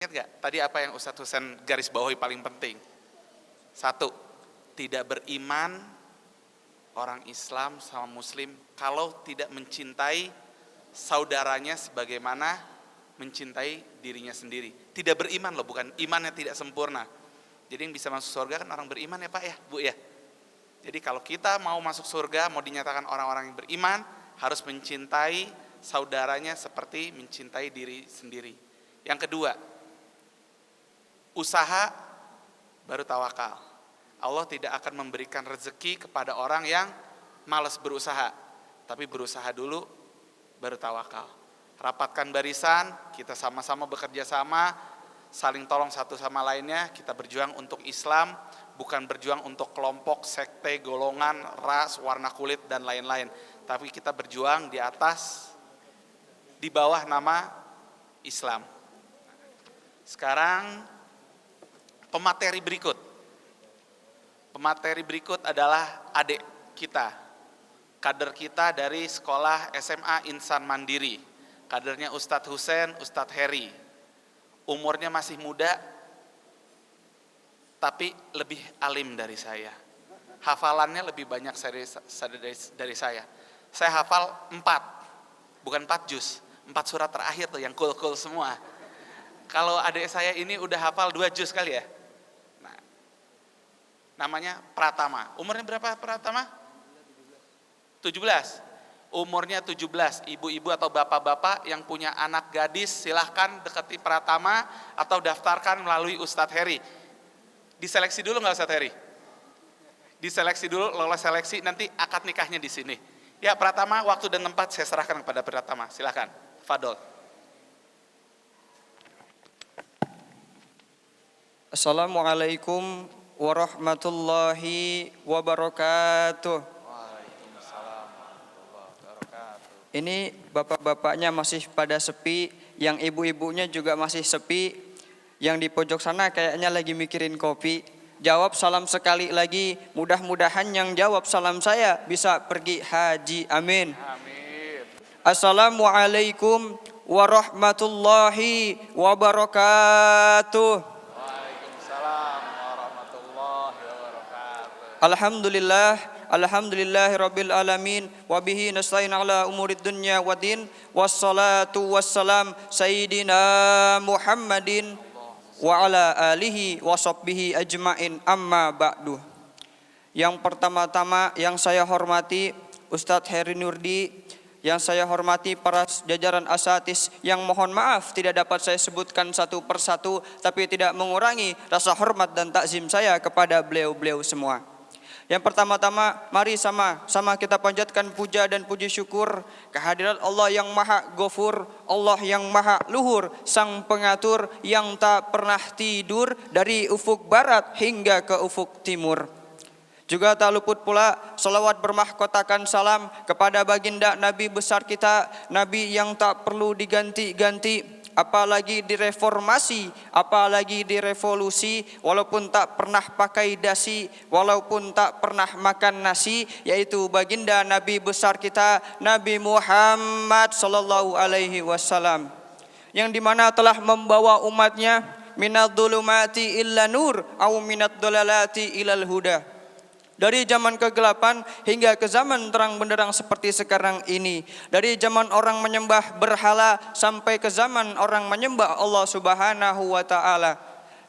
Ingat gak tadi apa yang Ustadz Husain garis bawahi paling penting? Satu, tidak beriman orang Islam sama Muslim kalau tidak mencintai saudaranya sebagaimana mencintai dirinya sendiri. Tidak beriman loh, bukan imannya tidak sempurna. Jadi yang bisa masuk surga kan orang beriman ya Pak ya, Bu ya. Jadi kalau kita mau masuk surga, mau dinyatakan orang-orang yang beriman, harus mencintai saudaranya seperti mencintai diri sendiri. Yang kedua, usaha baru tawakal. Allah tidak akan memberikan rezeki kepada orang yang malas berusaha, tapi berusaha dulu baru tawakal. Rapatkan barisan, kita sama-sama bekerja sama, saling tolong satu sama lainnya, kita berjuang untuk Islam, bukan berjuang untuk kelompok, sekte, golongan, ras, warna kulit dan lain-lain, tapi kita berjuang di atas, di bawah nama Islam. Sekarang pemateri berikut adalah adik kita, kader kita dari sekolah SMA Insan Mandiri, kadernya Ustadz Husain, Ustadz Heri. Umurnya masih muda, tapi lebih alim dari saya. Hafalannya lebih banyak dari saya. Saya hafal 4, bukan 4 juz, 4 surat terakhir tuh yang cool-cool semua. Kalau adik saya ini udah hafal 2 juz kali ya. Nah, namanya Pratama. Umurnya berapa Pratama? 17. Umurnya 17. Ibu-ibu atau bapak-bapak yang punya anak gadis silahkan dekati Pratama atau daftarkan melalui Ustadz Heri. Diseleksi dulu nggak Ustadz Heri? Diseleksi dulu, lolos seleksi, nanti akad nikahnya di sini. Ya Pratama, waktu dan tempat saya serahkan kepada Pratama. Silahkan, Fadol. Assalamualaikum warahmatullahi wabarakatuh. Ini bapak-bapaknya masih pada sepi, yang ibu-ibunya juga masih sepi, yang di pojok sana kayaknya lagi mikirin kopi. Jawab salam sekali lagi, mudah-mudahan yang jawab salam saya bisa pergi haji, amin. Amin. Assalamualaikum warahmatullahi wabarakatuh. Waalaikumsalam warahmatullahi wabarakatuh. Alhamdulillahirabbil alamin wa bihi nasta'in ala umurid dunya waddin wassalatu wassalam sayyidina Muhammadin wa ala alihi wa sahbihi ajmain, amma ba'du. Yang pertama-tama yang saya hormati Ustadz Heri Nurdi, yang saya hormati para jajaran asatis, yang mohon maaf tidak dapat saya sebutkan satu persatu, tapi tidak mengurangi rasa hormat dan takzim saya kepada beliau-beliau semua. Yang pertama-tama mari sama-sama kita panjatkan puja dan puji syukur kehadirat Allah yang maha ghafur, Allah yang maha luhur, sang pengatur yang tak pernah tidur dari ufuk barat hingga ke ufuk timur. Juga tak luput pula salawat bermahkotakan salam kepada baginda Nabi besar kita, Nabi yang tak perlu diganti-ganti, apalagi direformasi, apalagi direvolusi, walaupun tak pernah pakai dasi, walaupun tak pernah makan nasi, yaitu baginda Nabi besar kita, Nabi Muhammad sallallahu alaihi wasallam, yang dimana telah membawa umatnya minadh dhulumati illa nur au minadh dhalalati ilal huda, dari zaman kegelapan hingga ke zaman terang benderang seperti sekarang ini, dari zaman orang menyembah berhala sampai ke zaman orang menyembah Allah Subhanahu wa taala,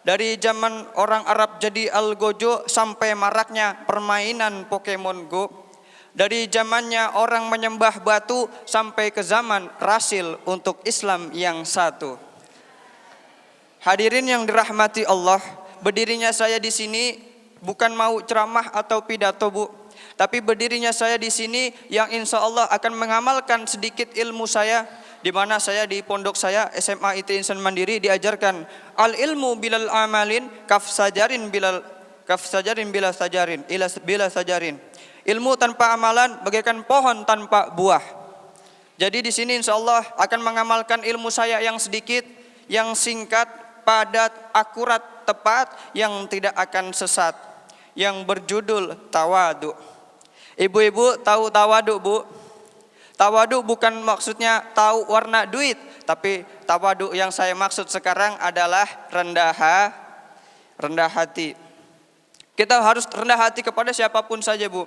dari zaman orang Arab jadi algojo sampai maraknya permainan Pokemon Go, dari zamannya orang menyembah batu sampai ke zaman rasil untuk Islam yang satu. Hadirin yang dirahmati Allah, berdirinya saya di sini bukan mau ceramah atau pidato, Bu, tapi berdirinya saya di sini yang insya Allah akan mengamalkan sedikit ilmu saya, di mana saya di pondok saya SMA IT Insan Mandiri diajarkan al ilmu bilal amalin kaf sajarin bila sajarin. Ilmu tanpa amalan bagaikan pohon tanpa buah. Jadi di sini insya Allah akan mengamalkan ilmu saya yang sedikit, yang singkat, padat, akurat, tepat, yang tidak akan sesat, yang berjudul tawadu. Ibu-ibu tahu tawadu, Bu? Tawadu bukan maksudnya tahu warna duit, tapi tawadu yang saya maksud sekarang adalah rendah hati. Kita harus rendah hati kepada siapapun saja, Bu.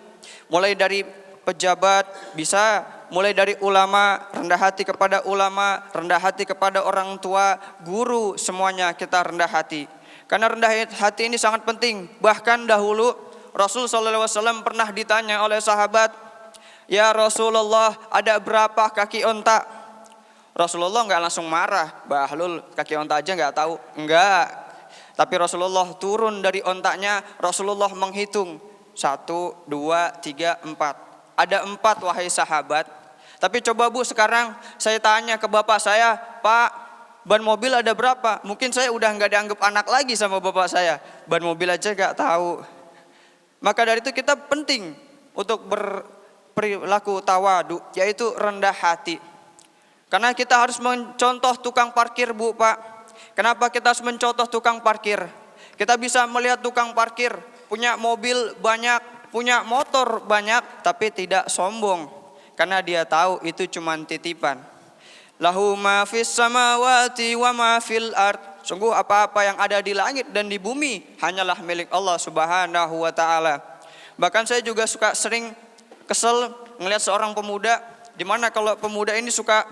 Mulai dari pejabat bisa, mulai dari ulama, rendah hati kepada ulama, rendah hati kepada orang tua, guru, semuanya kita rendah hati. Karena rendah hati ini sangat penting. Bahkan dahulu Rasul SAW pernah ditanya oleh sahabat, "Ya Rasulullah, ada berapa kaki onta?" Rasulullah enggak langsung marah, "Bahlul, kaki onta aja enggak tahu." Enggak. Tapi Rasulullah turun dari ontaknya, Rasulullah menghitung 1, 2, 3, 4. Ada 4 wahai sahabat. Tapi coba Bu, sekarang saya tanya ke bapak saya, "Pak, ban mobil ada berapa?" Mungkin saya udah enggak dianggap anak lagi sama bapak saya. Ban mobil aja enggak tahu. Maka dari itu kita penting untuk berperilaku tawadu, yaitu rendah hati. Karena kita harus mencontoh tukang parkir, Bu, Pak. Kenapa kita harus mencontoh tukang parkir? Kita bisa melihat tukang parkir punya mobil banyak, punya motor banyak, tapi tidak sombong. Karena dia tahu itu cuma titipan. Lahu ma fis samawati wa ma fil ard. Sungguh apa-apa yang ada di langit dan di bumi hanyalah milik Allah Subhanahu wa taala. Bahkan saya juga suka sering kesel ngelihat seorang pemuda, di mana kalau pemuda ini suka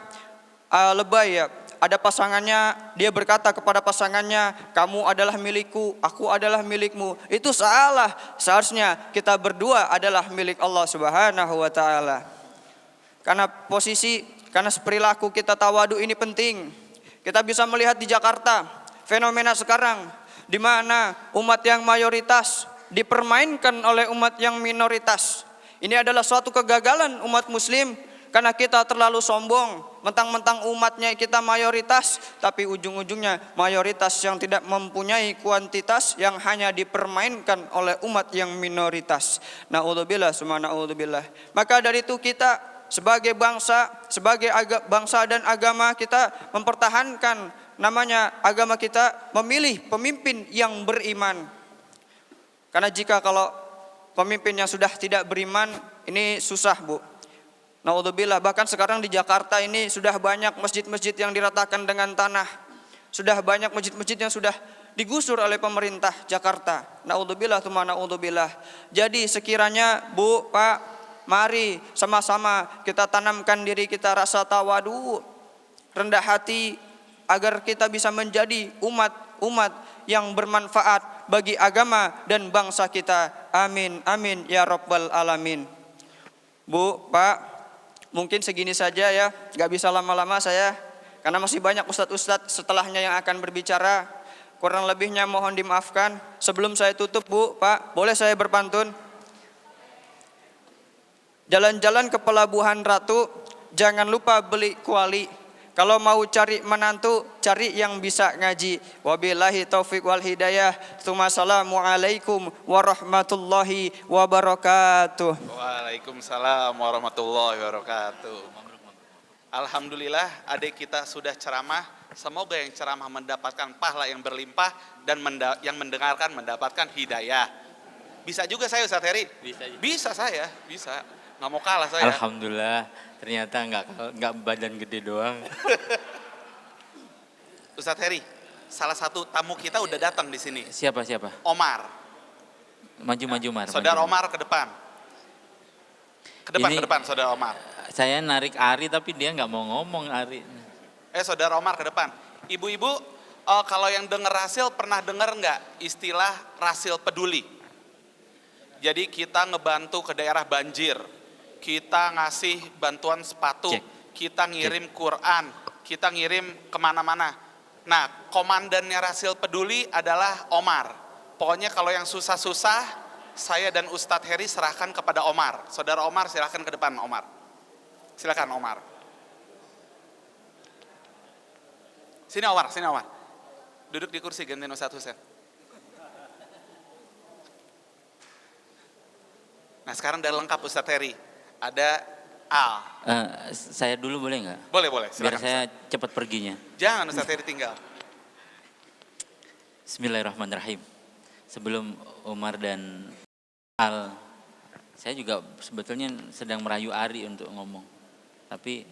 lebay ya. Ada pasangannya, dia berkata kepada pasangannya, "Kamu adalah milikku, aku adalah milikmu." Itu salah. Seharusnya kita berdua adalah milik Allah Subhanahu wa taala. Karena perilaku kita tawadu ini penting. Kita bisa melihat di Jakarta fenomena sekarang di mana umat yang mayoritas dipermainkan oleh umat yang minoritas. Ini adalah suatu kegagalan umat muslim karena kita terlalu sombong. Mentang-mentang umatnya kita mayoritas, tapi ujung-ujungnya mayoritas yang tidak mempunyai kuantitas yang hanya dipermainkan oleh umat yang minoritas. Na'udzubillah, summa na'udzubillah. Maka dari itu kita sebagai bangsa dan agama kita mempertahankan namanya agama kita, memilih pemimpin yang beriman. Karena kalau pemimpin yang sudah tidak beriman, ini susah, Bu. Naudzubillah, bahkan sekarang di Jakarta ini sudah banyak masjid-masjid yang diratakan dengan tanah. Sudah banyak masjid-masjid yang sudah digusur oleh pemerintah Jakarta. Naudzubillah, tsumma naudzubillah. Jadi sekiranya Bu, Pak, mari sama-sama kita tanamkan diri kita rasa tawadu, rendah hati, agar kita bisa menjadi umat yang bermanfaat bagi agama dan bangsa kita. Amin, amin ya rabbal alamin. Bu, Pak, mungkin segini saja ya, gak bisa lama-lama saya, karena masih banyak ustadz-ustadz setelahnya yang akan berbicara. Kurang lebihnya mohon dimaafkan. Sebelum saya tutup, Bu, Pak, boleh saya berpantun? Jalan-jalan ke Pelabuhan Ratu, jangan lupa beli kuali. Kalau mau cari menantu, cari yang bisa ngaji. Wabillahi taufiq wal hidayah. Assalamualaikum warahmatullahi wabarakatuh. Waalaikumsalam warahmatullahi wabarakatuh. Alhamdulillah, adik kita sudah ceramah. Semoga yang ceramah mendapatkan pahala yang berlimpah dan yang mendengarkan mendapatkan hidayah. Bisa juga saya, Ustaz Heri? Bisa saya, bisa. Nggak mau kalah saya. Alhamdulillah, ternyata nggak badan gede doang. Ustadz Heri, salah satu tamu kita udah datang di sini. Siapa? Omar. Maju Mar. Saudara maju. Omar ke depan. Ke depan, Saudara Omar. Saya narik Ari tapi dia nggak mau ngomong Ari. Saudara Omar ke depan. Ibu-ibu, kalau yang dengar Rasil, pernah dengar nggak istilah Rasil Peduli? Jadi kita ngebantu ke daerah banjir. Kita ngasih bantuan sepatu, kita ngirim Quran, kita ngirim kemana-mana. Nah, komandannya Rasil Peduli adalah Omar. Pokoknya kalau yang susah-susah, saya dan Ustadz Heri serahkan kepada Omar. Saudara Omar silahkan ke depan, Omar. Silakan Omar. Sini Omar. Duduk di kursi gantiin Ustadz Husain. Nah sekarang udah lengkap Ustadz Heri. Ada Al. Saya dulu boleh nggak? Boleh. Silakan, biar saya cepat perginya. Jangan Ustadz Heri tinggal. Bismillahirrahmanirrahim. Sebelum Umar dan Al, saya juga sebetulnya sedang merayu Ari untuk ngomong. Tapi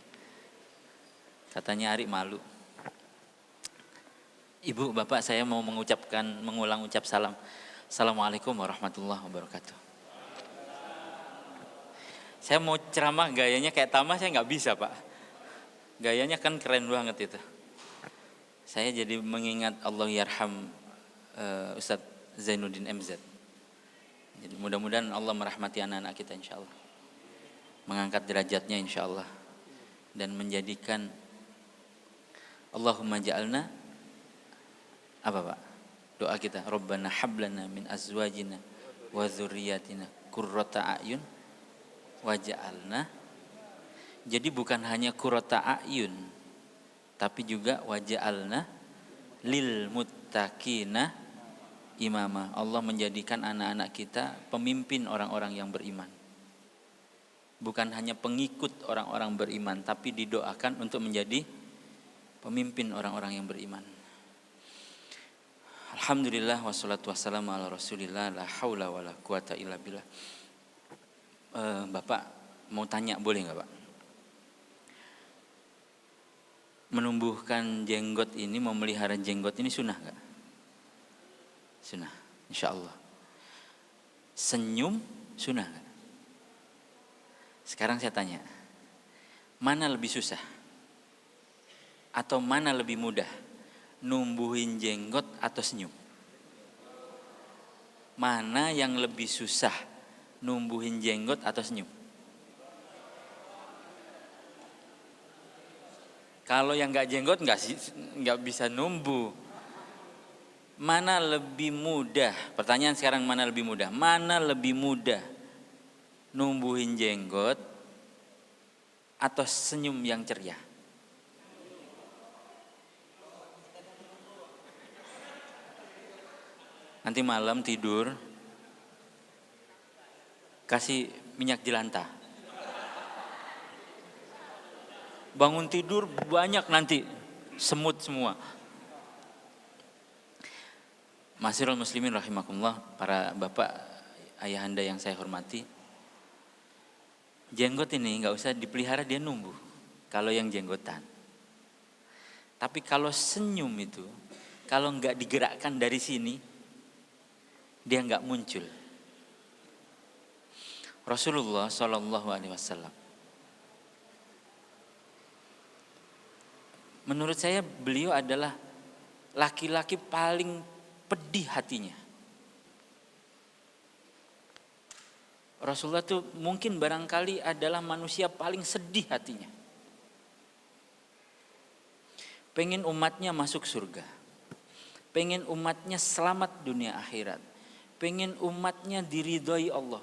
katanya Ari malu. Ibu, Bapak, saya mau mengulang ucap salam. Assalamualaikum warahmatullahi wabarakatuh. Saya mau ceramah gayanya kayak Tama, saya nggak bisa, Pak. Gayanya kan keren banget itu. Saya jadi mengingat Allah yarham Ustadz Zainuddin MZ. Jadi mudah-mudahan Allah merahmati anak-anak kita insya Allah. Mengangkat derajatnya insya Allah. Dan menjadikan Allahumma ja'alna apa Pak? Doa kita, Rabbana hablana min azwajina wa dzurriyyatina qurrata a'yun waj'alna. Jadi bukan hanya qurrata a'yun, tapi juga waj'alna lil muttaqina imama. Allah menjadikan anak-anak kita pemimpin orang-orang yang beriman. Bukan hanya pengikut orang-orang beriman, tapi didoakan untuk menjadi pemimpin orang-orang yang beriman. Alhamdulillah wassalatu wassalamu ala rasulillah la haula wala quwata illa billah. Bapak mau tanya boleh nggak Pak? Menumbuhkan jenggot ini, memelihara jenggot ini sunnah nggak? Sunnah, insya Allah. Senyum sunnah nggak? Sekarang saya tanya, mana lebih susah? Atau mana lebih mudah? Numbuhin jenggot atau senyum? Mana yang lebih susah? Numbuhin jenggot atau senyum? Kalau yang nggak jenggot nggak bisa numbuh. Mana lebih mudah? Pertanyaan sekarang, mana lebih mudah? Mana lebih mudah? Numbuhin jenggot atau senyum yang ceria? Nanti malam tidur kasih minyak jelantah. Bangun tidur banyak nanti semut semua. Masirul muslimin rahimakumullah, para bapak, ayahanda yang saya hormati. Jenggot ini nggak usah dipelihara, dia numbuh. Kalau yang jenggotan. Tapi kalau senyum itu, kalau nggak digerakkan dari sini, dia nggak muncul. Rasulullah Shallallahu Alaihi Wasallam, menurut saya beliau adalah laki-laki paling pedih hatinya. Rasulullah tuh mungkin barangkali adalah manusia paling sedih hatinya. Pengen umatnya masuk surga, pengen umatnya selamat dunia akhirat, pengen umatnya diridhoi Allah.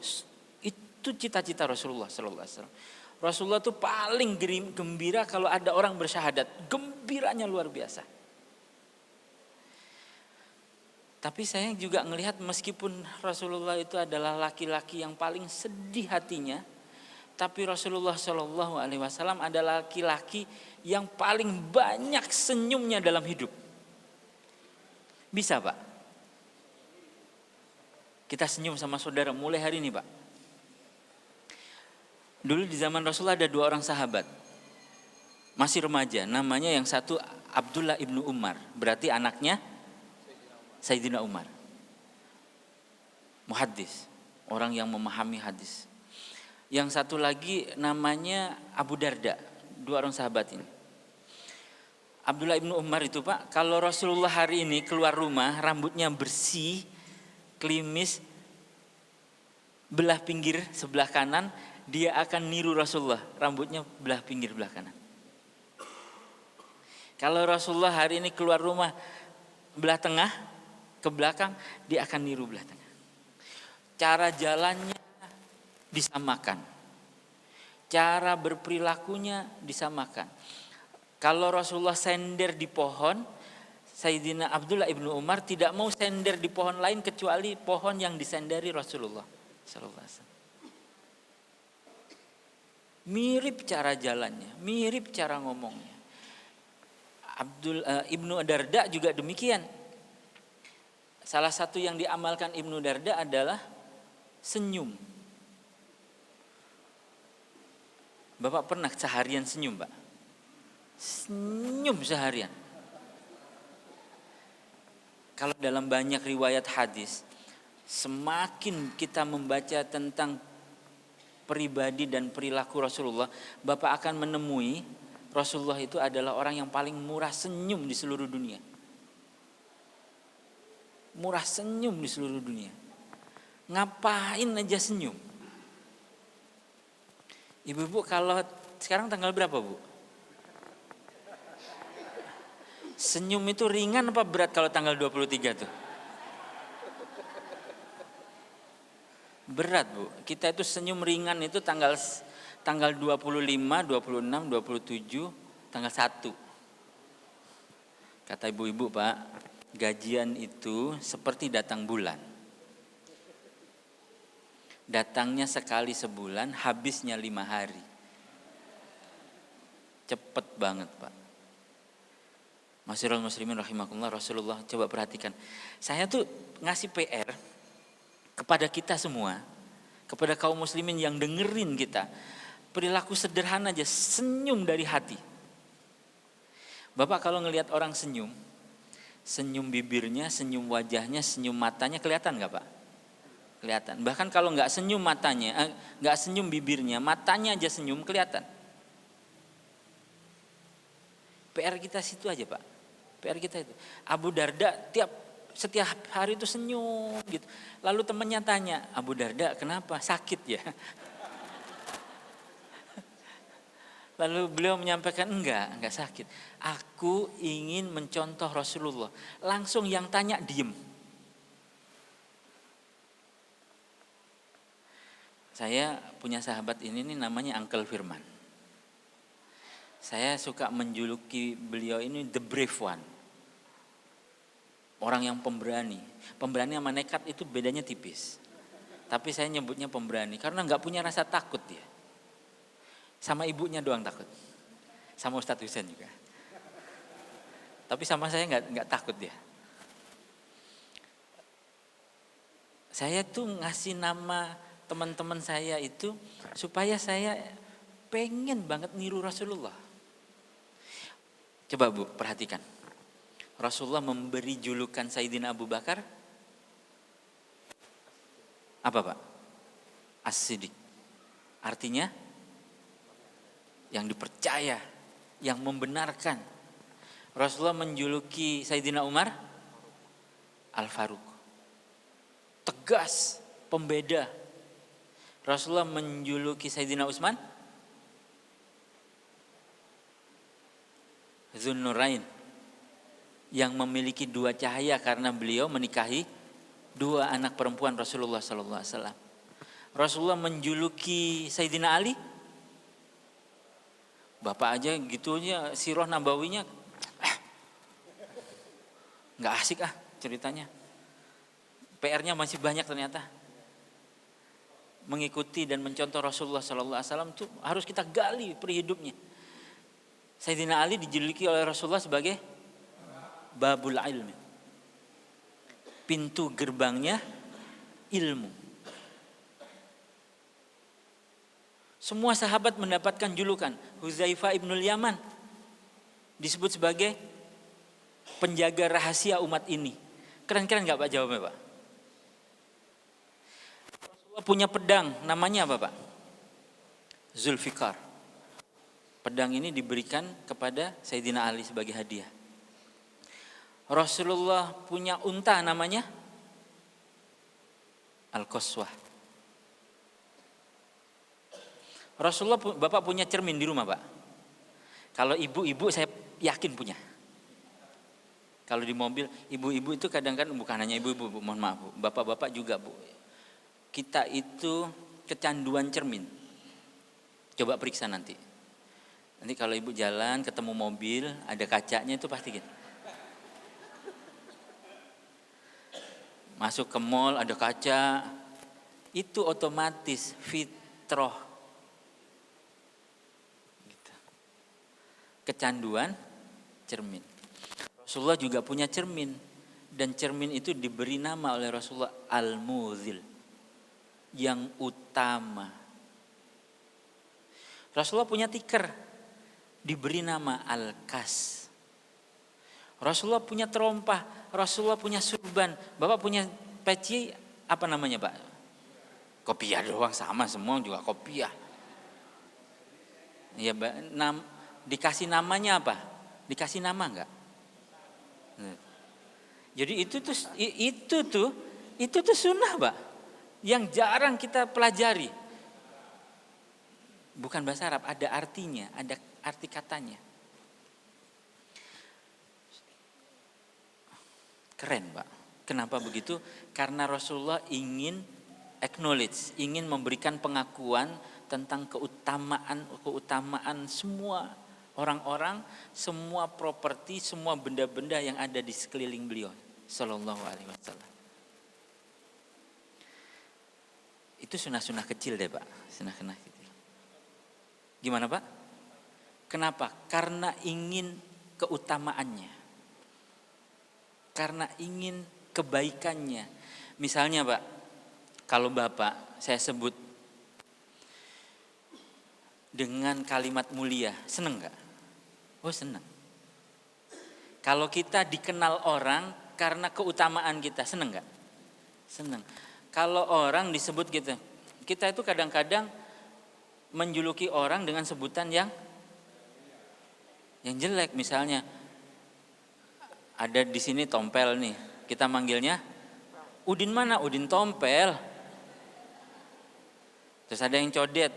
Itu cita-cita Rasulullah Sallallahu Alaihi Wasallam. Rasulullah tuh paling gembira kalau ada orang bersyahadat, gembiranya luar biasa. Tapi saya juga melihat meskipun Rasulullah itu adalah laki-laki yang paling sedih hatinya, tapi Rasulullah Shallallahu Alaihi Wasallam adalah laki-laki yang paling banyak senyumnya dalam hidup. Bisa Pak? Kita senyum sama saudara mulai hari ini Pak. Dulu di zaman Rasulullah ada 2 orang sahabat, masih remaja, namanya yang satu Abdullah ibnu Umar, berarti anaknya Sayyidina Umar, muhaddis, orang yang memahami hadis. Yang satu lagi namanya Abu Darda, 2 orang sahabat ini. Abdullah ibnu Umar itu Pak, kalau Rasulullah hari ini keluar rumah, rambutnya bersih, klimis, belah pinggir sebelah kanan, dia akan niru Rasulullah, rambutnya belah pinggir belah kanan. Kalau Rasulullah hari ini keluar rumah belah tengah ke belakang, dia akan niru belah tengah. Cara jalannya disamakan, cara berperilakunya disamakan. Kalau Rasulullah sender di pohon, Sayyidina Abdullah ibnu Umar tidak mau sender di pohon lain kecuali pohon yang disendari Rasulullah Sallallahu Alaihi Wasallam. Mirip cara jalannya, mirip cara ngomongnya. Ibnu Darda juga demikian. Salah satu yang diamalkan Ibnu Darda adalah senyum. Bapak pernah seharian senyum, Pak? Senyum seharian. Kalau dalam banyak riwayat hadis, semakin kita membaca tentang pribadi dan perilaku Rasulullah, Bapak akan menemui Rasulullah itu adalah orang yang paling murah senyum di seluruh dunia. Murah senyum di seluruh dunia. Ngapain aja senyum. Ibu-ibu kalau sekarang tanggal berapa, Bu? Senyum itu ringan apa berat kalau tanggal 23 tuh? Berat, Bu. Kita itu senyum ringan itu tanggal 25, 26, 27, tanggal 1. Kata ibu-ibu, Pak, gajian itu seperti datang bulan. Datangnya sekali sebulan, habisnya 5 hari. Cepet banget, Pak. Masyiral muslimin rahimakumullah, Rasulullah coba perhatikan. Saya tuh ngasih PR kepada kita semua, kepada kaum muslimin yang dengerin kita. Perilaku sederhana aja, senyum dari hati. Bapak kalau ngelihat orang senyum, senyum bibirnya, senyum wajahnya, senyum matanya kelihatan nggak, Pak? Kelihatan. Bahkan kalau nggak senyum matanya, nggak senyum bibirnya, matanya aja senyum kelihatan. PR kita situ aja, Pak. PR kita itu. Abu Darda setiap hari itu senyum gitu. Lalu temannya tanya, Abu Darda kenapa? Sakit ya? Lalu beliau menyampaikan enggak sakit. Aku ingin mencontoh Rasulullah. Langsung yang tanya diem. Saya punya sahabat ini nih namanya Uncle Firman. Saya suka menjuluki beliau ini the brave one. Orang yang pemberani. Pemberani sama nekat itu bedanya tipis. Tapi saya nyebutnya pemberani karena nggak punya rasa takut dia. Sama ibunya doang takut. Sama Ustadz Husain juga. Tapi sama saya nggak takut dia. Saya tuh ngasih nama teman-teman saya itu supaya saya pengen banget niru Rasulullah. Coba Bu, perhatikan. Rasulullah memberi julukan Sayyidina Abu Bakar apa, Pak? As-Siddiq. Artinya yang dipercaya, yang membenarkan. Rasulullah menjuluki Sayyidina Umar Al-Faruq. Tegas, pembeda. Rasulullah menjuluki Sayyidina Utsman Zunnurain, yang memiliki 2 cahaya karena beliau menikahi 2 anak perempuan Rasulullah SAW. Rasulullah menjuluki Sayyidina Ali, bapak aja gitunya sirah nabawinya nggak asik ceritanya. PR-nya masih banyak ternyata. Mengikuti dan mencontoh Rasulullah SAW itu harus kita gali perihidupnya. Sayyidina Ali dijuluki oleh Rasulullah sebagai Babul Ilmi, pintu gerbangnya ilmu. Semua sahabat mendapatkan julukan. Huzaifah ibnul Yaman disebut sebagai penjaga rahasia umat ini. Keren-keren gak Pak jawabnya, Pak? Rasulullah punya pedang, namanya apa, Pak? Zulfikar. Pedang ini diberikan kepada Sayyidina Ali sebagai hadiah. Rasulullah punya unta namanya Al-Qaswah. Rasulullah Bapak punya cermin di rumah, Pak? Kalau ibu-ibu saya yakin punya. Kalau di mobil, ibu-ibu itu kadang-kadang, bukan hanya ibu-ibu, mohon maaf Bu, bapak-bapak juga Bu. Kita itu kecanduan cermin. Coba periksa nanti. Nanti kalau ibu jalan ketemu mobil, ada kacanya itu pasti gitu. Masuk ke mall ada kaca, itu otomatis fitrah. Gitu. Kecanduan cermin. Rasulullah juga punya cermin, dan cermin itu diberi nama oleh Rasulullah Al-Muzil, yang utama. Rasulullah punya tikar, diberi nama Al-Kas. Rasulullah punya terompah, Rasulullah punya surban. Bapak punya peci, apa namanya Pak? Kopiah doang, sama semua juga kopiah. Ya, dikasih namanya apa? Dikasih nama enggak? Jadi itu tuh sunnah Pak, yang jarang kita pelajari. Bukan bahasa Arab, ada artinya, ada arti katanya. Keren Pak. Kenapa begitu? Karena Rasulullah ingin acknowledge, ingin memberikan pengakuan tentang keutamaan semua orang-orang, semua properti, semua benda-benda yang ada di sekeliling beliau sallallahu alaihi wasallam. Itu sunnah-sunnah kecil deh Pak, sunnah-sunnah kecil. Gimana Pak? Kenapa? Karena ingin keutamaannya. Karena ingin kebaikannya. Misalnya Pak, kalau Bapak saya sebut dengan kalimat mulia, seneng gak? Oh seneng. Kalau kita dikenal orang karena keutamaan kita, seneng gak? Seneng. Kalau orang disebut gitu, kita itu kadang-kadang menjuluki orang dengan sebutan yang jelek. Misalnya ada di sini Tompel nih, kita manggilnya Udin mana? Udin Tompel. Terus ada yang Codet.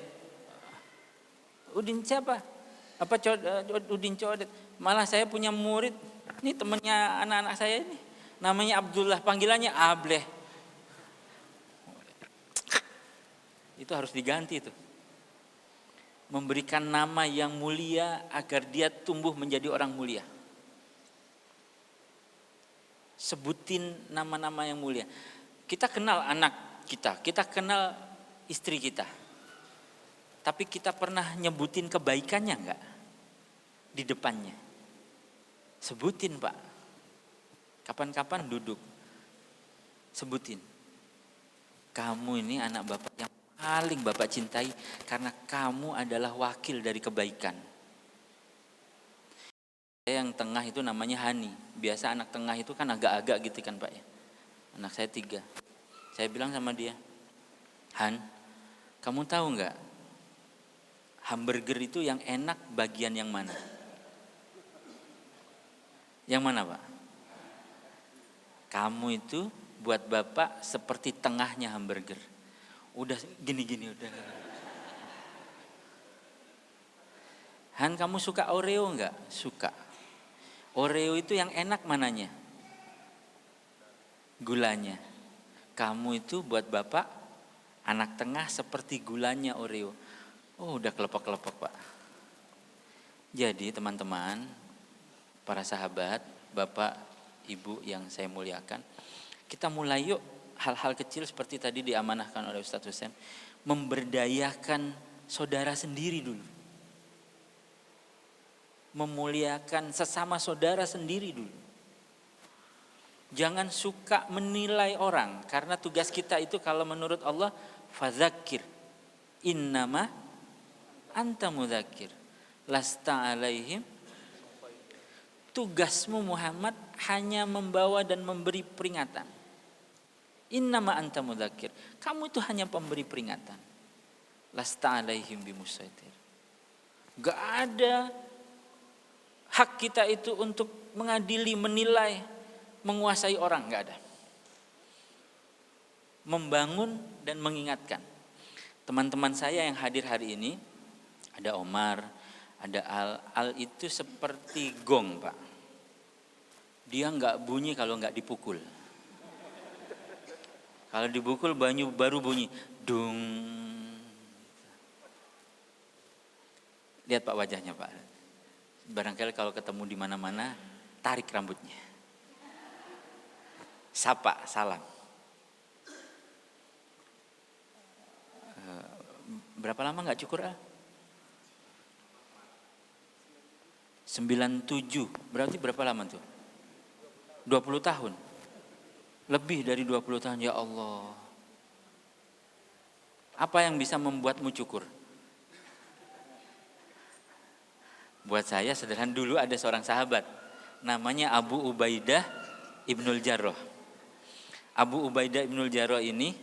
Udin siapa? Apa Udin Codet? Malah saya punya murid, ini temannya anak-anak saya ini, namanya Abdullah, panggilannya Ableh. Itu harus diganti itu. Memberikan nama yang mulia agar dia tumbuh menjadi orang mulia. Sebutin nama-nama yang mulia. Kita kenal anak kita kenal istri kita. Tapi kita pernah nyebutin kebaikannya enggak? Di depannya. Sebutin Pak. Kapan-kapan duduk. Sebutin. Kamu ini anak Bapak yang paling Bapak cintai karena kamu adalah wakil dari kebaikan. Yang tengah itu namanya Hani. Biasa anak tengah itu kan agak-agak gitu kan Pak ya. Anak saya 3. Saya bilang sama dia, Han, kamu tahu enggak? Hamburger itu yang enak bagian yang mana? Yang mana Pak? Kamu itu buat Bapak seperti tengahnya hamburger. Udah gini-gini udah. Han, kamu suka Oreo enggak? Suka. Oreo itu yang enak mananya? Gulanya. Kamu itu buat Bapak anak tengah seperti gulanya Oreo. Oh udah kelepek-kelepek Pak. Jadi teman-teman, para sahabat, Bapak, Ibu yang saya muliakan, kita mulai yuk hal-hal kecil seperti tadi diamanahkan oleh Ustadz Husain, memberdayakan saudara sendiri dulu. Memuliakan sesama saudara sendiri dulu. Jangan suka menilai orang, karena tugas kita itu kalau menurut Allah, fadzakir innama anta mudzakir lasta alaihim. Tugasmu Muhammad hanya membawa dan memberi peringatan. Innama anta mudzakir, kamu itu hanya pemberi peringatan. Lasta alaihim bimusaitir. Gak ada hak kita itu untuk mengadili, menilai, menguasai orang, gak ada. Membangun dan mengingatkan. Teman-teman saya yang hadir hari ini, ada Omar, ada Al. Al itu seperti gong Pak. Dia gak bunyi kalau gak dipukul. Kalau dipukul baru bunyi dung. Lihat Pak wajahnya Pak. Barangkali kalau ketemu di mana-mana, tarik rambutnya. Sapa, salam. Berapa lama gak cukur Al? 97, berarti berapa lama tuh? 20 tahun. Lebih dari 20 tahun, ya Allah. Apa yang bisa membuatmu cukur? Buat saya sederhana, dulu ada seorang sahabat namanya Abu Ubaidah Ibnul Jarrah. Abu Ubaidah Ibnul Jarrah ini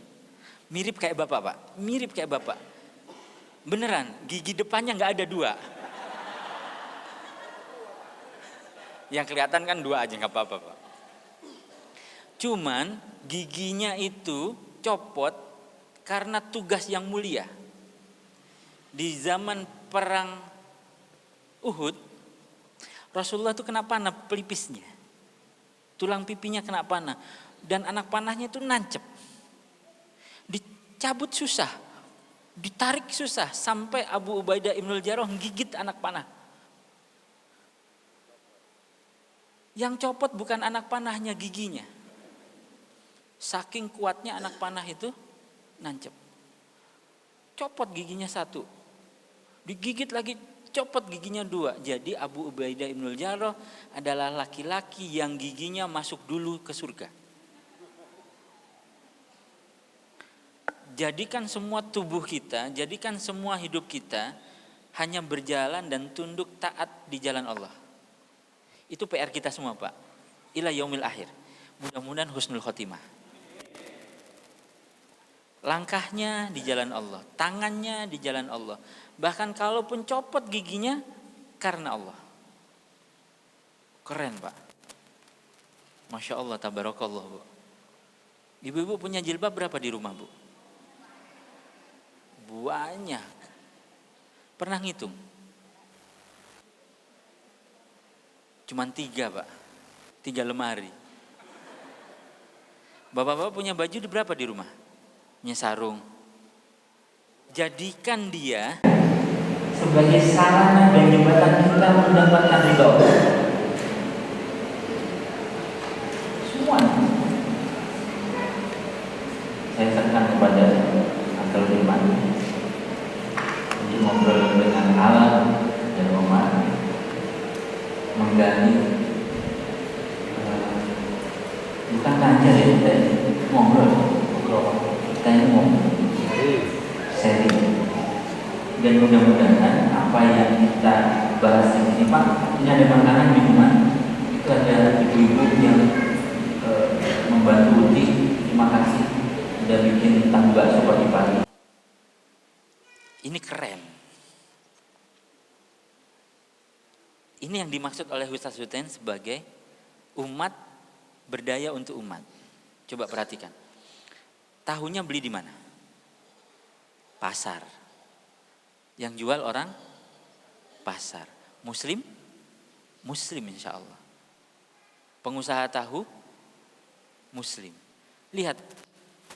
mirip kayak bapak, Pak. Mirip kayak bapak. Beneran, gigi depannya nggak ada dua. Yang kelihatan kan dua aja, nggak apa-apa, Pak. Cuman giginya itu copot karena tugas yang mulia. Di zaman perang Uhud, Rasulullah itu kena panah pelipisnya. Tulang pipinya kena panah. Dan anak panahnya itu nancep. Dicabut susah. Ditarik susah. Sampai Abu Ubaidah Ibnul Jarrah menggigit anak panah. Yang copot bukan anak panahnya, giginya. Saking kuatnya anak panah itu nancep. Copot giginya satu. Digigit lagi, copot giginya dua. Jadi Abu Ubaidah Ibnul Jarrah adalah laki-laki yang giginya masuk dulu ke surga. Jadikan semua tubuh kita, jadikan semua hidup kita hanya berjalan dan tunduk taat di jalan Allah. Itu PR kita semua, Pak. Ila yaumil akhir. Mudah-mudahan husnul khotimah. Langkahnya di jalan Allah, tangannya di jalan Allah. Bahkan kalaupun copot giginya karena Allah. Keren, Pak. Masya Allah, tabarakallah, Bu. Ibu-ibu punya jilbab berapa di rumah, Bu? Banyak. Pernah ngitung? Cuman 3, Pak. 3 lemari. Bapak-bapak punya baju berapa di rumah? Punya sarung. Jadikan dia sebagai sarana dan jembatan kita mendapatkan ridho Allah. Semuanya. Saya tekan kepada Uncle Firman untuk ngobrol dengan alam dan Omar, menggali bukan ngajar ya, kita ngobrol kita ini ngobrol sharing, dan mudah-mudahan apa yang kita bahas ini, Pak, ini ada makanan minuman, itu ada ibu-ibu yang membantu Uti, terima kasih sudah bikin tahu bakso pagi-pagi. Ini keren. Ini yang dimaksud oleh Ustaz Husain sebagai umat berdaya untuk umat. Coba perhatikan. Tahunya beli di mana? Pasar. Yang jual orang pasar. Muslim? Muslim insya Allah. Pengusaha tahu? Muslim. Lihat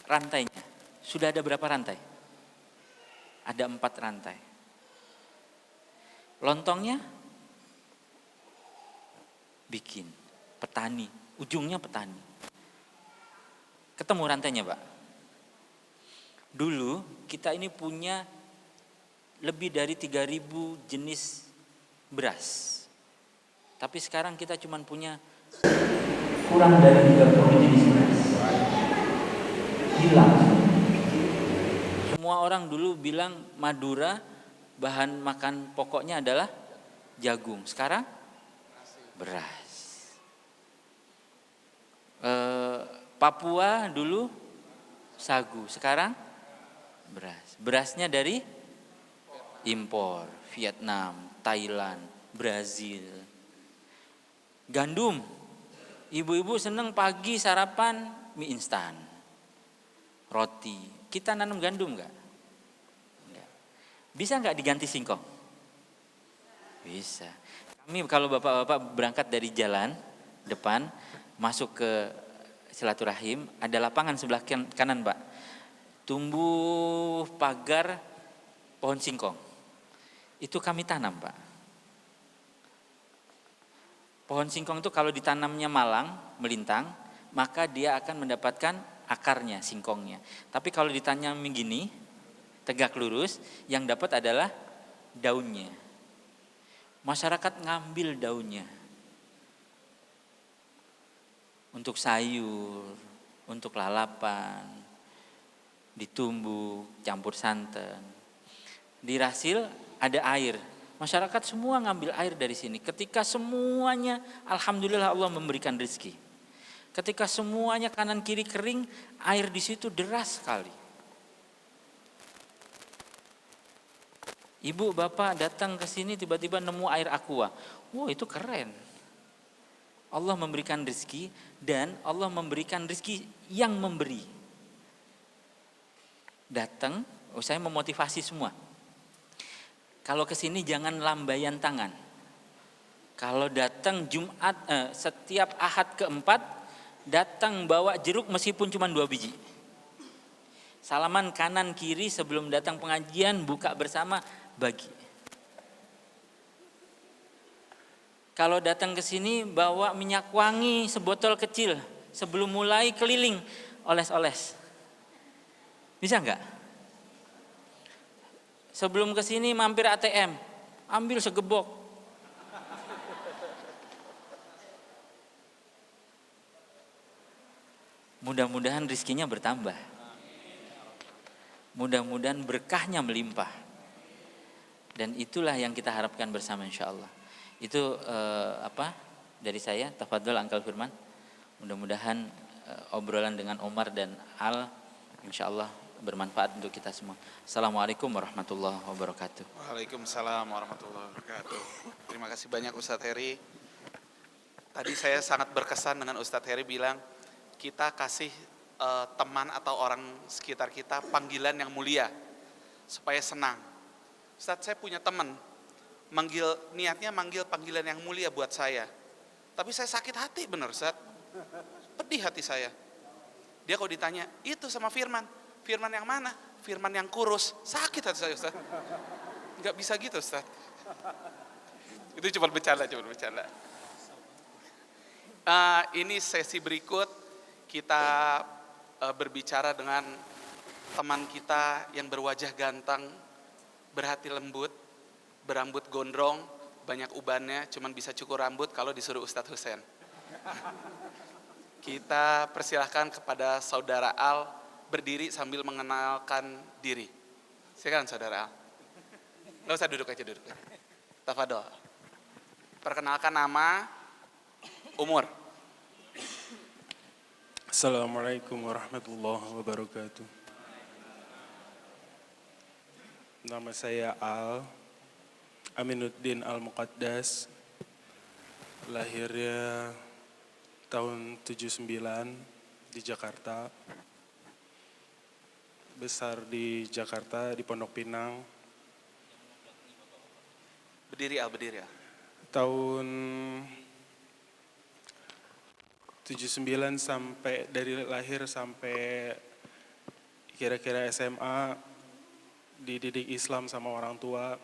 rantainya. Sudah ada berapa rantai? Ada 4 rantai. Lontongnya? Bikin. Petani. Ujungnya petani. Ketemu rantainya, Pak? Dulu kita ini punya lebih dari 3.000 jenis beras. Tapi sekarang kita cuma punya kurang dari 30 jenis beras. Hilang. Semua orang dulu bilang Madura bahan makan pokoknya adalah jagung. Sekarang beras. Papua dulu sagu. Sekarang beras. Berasnya dari impor, Vietnam, Thailand, Brazil. Gandum. Ibu-ibu seneng pagi sarapan mie instan. Roti. Kita nanam gandum enggak? Enggak. Bisa enggak diganti singkong? Bisa. Kami kalau bapak-bapak berangkat dari jalan depan masuk ke silaturahim, ada lapangan sebelah kanan, Pak. Tumbuh pagar pohon singkong. Itu kami tanam, Pak. Pohon singkong itu kalau ditanamnya malang, melintang, maka dia akan mendapatkan akarnya, singkongnya. Tapi kalau ditanam begini, tegak lurus, yang dapat adalah daunnya. Masyarakat ngambil daunnya. Untuk sayur, untuk lalapan, ditumbuk, campur santan. Di Rasil ada air, Masyarakat semua ngambil air dari sini. Ketika semuanya, alhamdulillah Allah memberikan rezeki. Ketika semuanya kanan kiri kering, air di situ deras sekali. Ibu bapak datang ke sini tiba-tiba nemu air aqua. Wow, itu keren. Allah memberikan rezeki dan Allah memberikan rezeki yang memberi. Datang, saya memotivasi semua. Kalau ke sini jangan lambaian tangan. Kalau datang Jumat, setiap Ahad keempat, datang bawa jeruk meskipun cuma 2 biji. Salaman kanan kiri sebelum datang pengajian, buka bersama, bagi. Kalau datang ke sini bawa minyak wangi sebotol kecil, sebelum mulai keliling, oles-oles. Bisa enggak? Sebelum ke sini mampir ATM, ambil segebok. Mudah-mudahan rizkinya bertambah. Mudah-mudahan berkahnya melimpah. Dan itulah yang kita harapkan bersama insyaallah. Itu dari saya, tafadhol Uncle Firman. Mudah-mudahan obrolan dengan Omar dan Al insyaallah bermanfaat untuk kita semua. Assalamualaikum warahmatullahi wabarakatuh. Waalaikumsalam warahmatullahi wabarakatuh. Terima kasih banyak Ustadz Heri. Tadi saya sangat berkesan dengan Ustadz Heri bilang kita kasih teman atau orang sekitar kita panggilan yang mulia supaya senang. Ustadz, saya punya teman niatnya manggil panggilan yang mulia buat saya, tapi saya sakit hati bener Ustadz, pedih hati saya. Dia kalau ditanya itu sama Firman yang mana? Firman yang kurus, sakit hati saya Ustadz. Nggak bisa gitu Ustadz. Itu cuma bercanda. Ini sesi berikut kita berbicara dengan teman kita yang berwajah ganteng, berhati lembut, berambut gondrong, banyak ubannya, cuman bisa cukur rambut kalau disuruh Ustadz Husain. Kita persilahkan kepada Saudara Al berdiri sambil mengenalkan diri. Silakan Saudara Al. Nggak usah duduk aja. Tafadhol. Perkenalkan nama, umur. Assalamualaikum warahmatullahi wabarakatuh. Nama saya Al Aminuddin Al-Muqaddas. Lahirnya tahun 79 di Jakarta. Besar di Jakarta, di Pondok Pinang. Berdiri Al. Tahun 79 sampai dari lahir sampai kira-kira SMA dididik Islam sama orang tua,